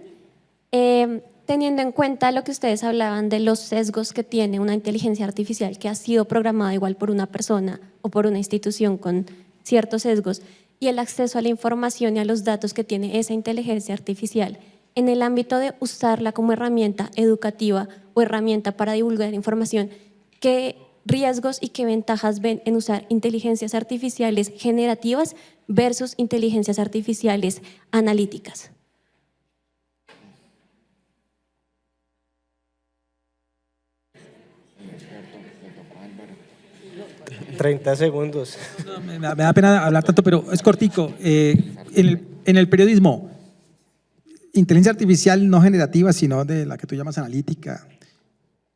Teniendo en cuenta lo que ustedes hablaban de los sesgos que tiene una inteligencia artificial que ha sido programada igual por una persona o por una institución con ciertos sesgos y el acceso a la información y a los datos que tiene esa inteligencia artificial en el ámbito de usarla como herramienta educativa o herramienta para divulgar información, ¿qué riesgos y qué ventajas ven en usar inteligencias artificiales generativas versus inteligencias artificiales analíticas? 30 segundos. No, me da pena hablar tanto, pero es cortico. En el periodismo, inteligencia artificial no generativa, sino de la que tú llamas analítica.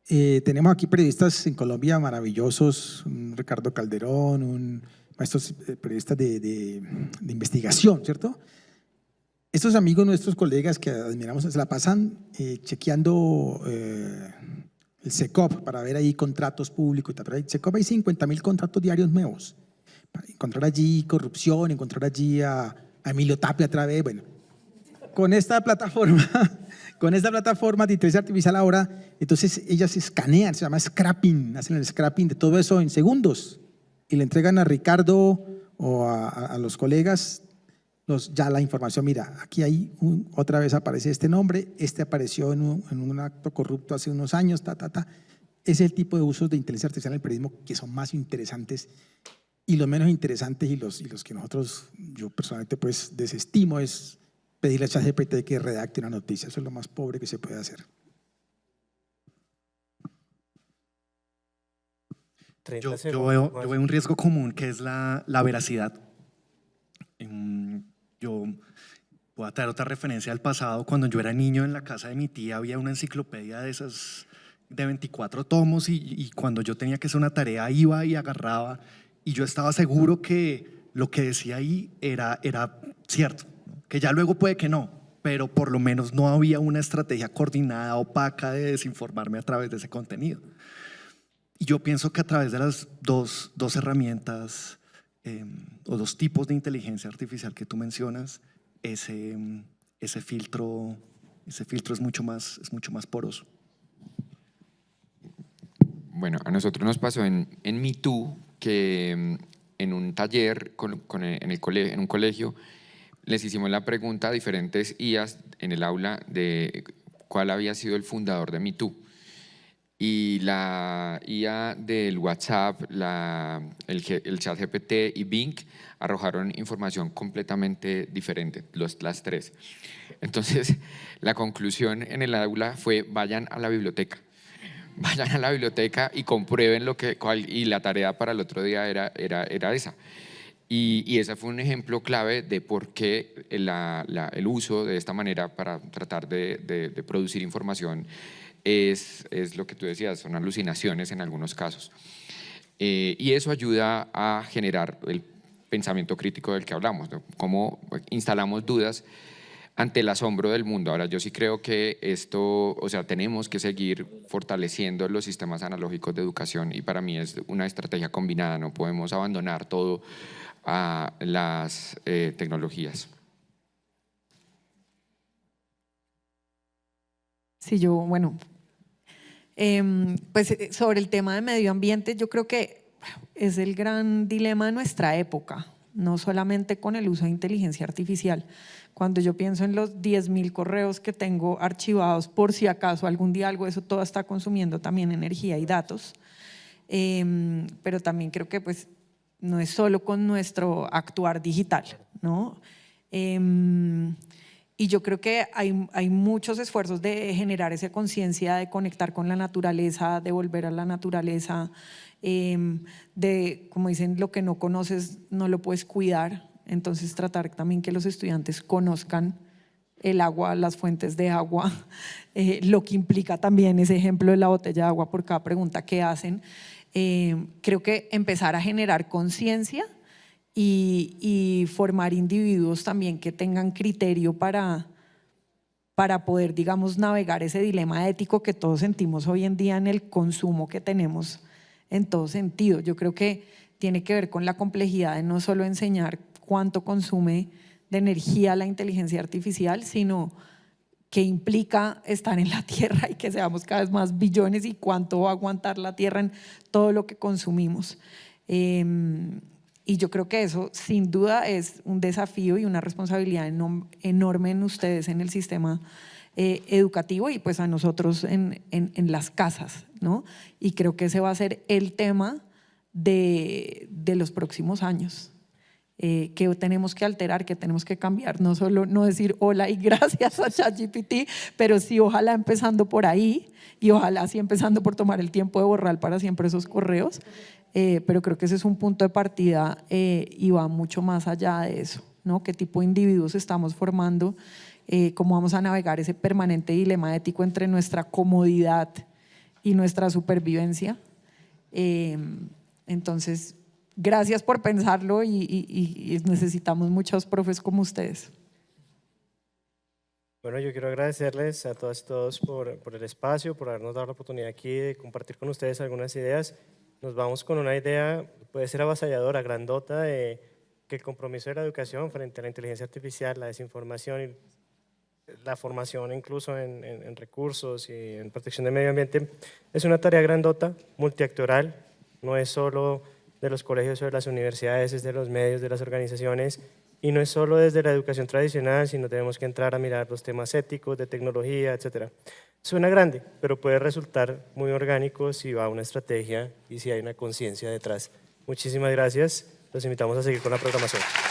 Tenemos aquí periodistas en Colombia maravillosos, un Ricardo Calderón, estos periodistas de investigación, ¿cierto? Estos amigos nuestros, colegas que admiramos, se la pasan chequeando el SECOP para ver ahí contratos públicos y tal. Pero en SECOP hay 50.000 contratos diarios nuevos. Para encontrar allí corrupción, encontrar allí a Emilio Tapia otra vez, bueno, con esta plataforma, con esta plataforma de inteligencia artificial ahora, entonces ellas escanean, se llama scrapping, hacen el scrapping de todo eso en segundos y le entregan a Ricardo o a los colegas ya la información. Mira, aquí hay otra vez aparece este nombre, este apareció en un acto corrupto hace unos años, Es el tipo de usos de inteligencia artificial en el periodismo que son más interesantes, y los menos interesantes y los que yo personalmente pues desestimo es pedirle a ChatGPT que redacte una noticia. Eso es lo más pobre que se puede hacer. 30 Yo segundos. veo un riesgo común que es la veracidad. Yo voy a traer otra referencia al pasado. Cuando yo era niño, en la casa de mi tía había una enciclopedia de esas de 24 tomos y cuando yo tenía que hacer una tarea iba y agarraba y yo estaba seguro que lo que decía ahí era cierto, ¿no? Que ya luego puede que no, pero por lo menos no había una estrategia coordinada, opaca de desinformarme a través de ese contenido. Y yo pienso que a través de las dos herramientas o dos tipos de inteligencia artificial que tú mencionas, ese filtro es mucho más poroso. Bueno, a nosotros nos pasó en MeToo que en un taller en un colegio les hicimos la pregunta a diferentes IAs en el aula de cuál había sido el fundador de MeToo. Y la IA del WhatsApp, el ChatGPT y Bing arrojaron información completamente diferente, las tres. Entonces, la conclusión en el aula fue: vayan a la biblioteca. Vayan a la biblioteca y comprueben y la tarea para el otro día era esa. Y ese fue un ejemplo clave de por qué el uso de esta manera para tratar de producir información es lo que tú decías, son alucinaciones en algunos casos. Y eso ayuda a generar el pensamiento crítico del que hablamos, ¿no? Cómo instalamos dudas ante el asombro del mundo. Ahora, yo sí creo que tenemos que seguir fortaleciendo los sistemas analógicos de educación y para mí es una estrategia combinada, no podemos abandonar todo a las tecnologías. Sí, pues sobre el tema de medio ambiente, yo creo que es el gran dilema de nuestra época, no solamente con el uso de inteligencia artificial. Cuando yo pienso en los 10.000 correos que tengo archivados, por si acaso algún día algo de eso todo está consumiendo también energía y datos, pero también creo que pues no es solo con nuestro actuar digital, ¿no? Y yo creo que hay muchos esfuerzos de generar esa conciencia, de conectar con la naturaleza, de volver a la naturaleza, de, como dicen, lo que no conoces no lo puedes cuidar. Entonces tratar también que los estudiantes conozcan el agua, las fuentes de agua, lo que implica también ese ejemplo de la botella de agua por cada pregunta que hacen. Creo que empezar a generar conciencia y formar individuos también que tengan criterio para poder, digamos, navegar ese dilema ético que todos sentimos hoy en día en el consumo que tenemos en todo sentido. Yo creo que tiene que ver con la complejidad de no solo enseñar cuánto consume de energía la inteligencia artificial, sino qué implica estar en la Tierra y que seamos cada vez más billones y cuánto va a aguantar la Tierra en todo lo que consumimos. Y yo creo que eso sin duda es un desafío y una responsabilidad enorme en ustedes en el sistema educativo y pues a nosotros en las casas, ¿no? Y creo que ese va a ser el tema de los próximos años. Que tenemos que alterar, que tenemos que cambiar, no solo no decir hola y gracias a ChatGPT, pero sí ojalá empezando por ahí y ojalá sí empezando por tomar el tiempo de borrar para siempre esos correos, pero creo que ese es un punto de partida y va mucho más allá de eso, ¿no? ¿Qué tipo de individuos estamos formando? ¿Cómo vamos a navegar ese permanente dilema ético entre nuestra comodidad y nuestra supervivencia? Entonces, gracias por pensarlo y necesitamos muchos profes como ustedes. Bueno, yo quiero agradecerles a todas y todos por el espacio, por habernos dado la oportunidad aquí de compartir con ustedes algunas ideas. Nos vamos con una idea, puede ser avasalladora, grandota, de que el compromiso de la educación frente a la inteligencia artificial, la desinformación la formación incluso en recursos y en protección del medio ambiente es una tarea grandota, multiactoral, no es solo de los colegios o de las universidades, es de los medios, de las organizaciones, y no es solo desde la educación tradicional, sino tenemos que entrar a mirar los temas éticos, de tecnología, etc. Suena grande, pero puede resultar muy orgánico si va una estrategia y si hay una conciencia detrás. Muchísimas gracias, los invitamos a seguir con la programación.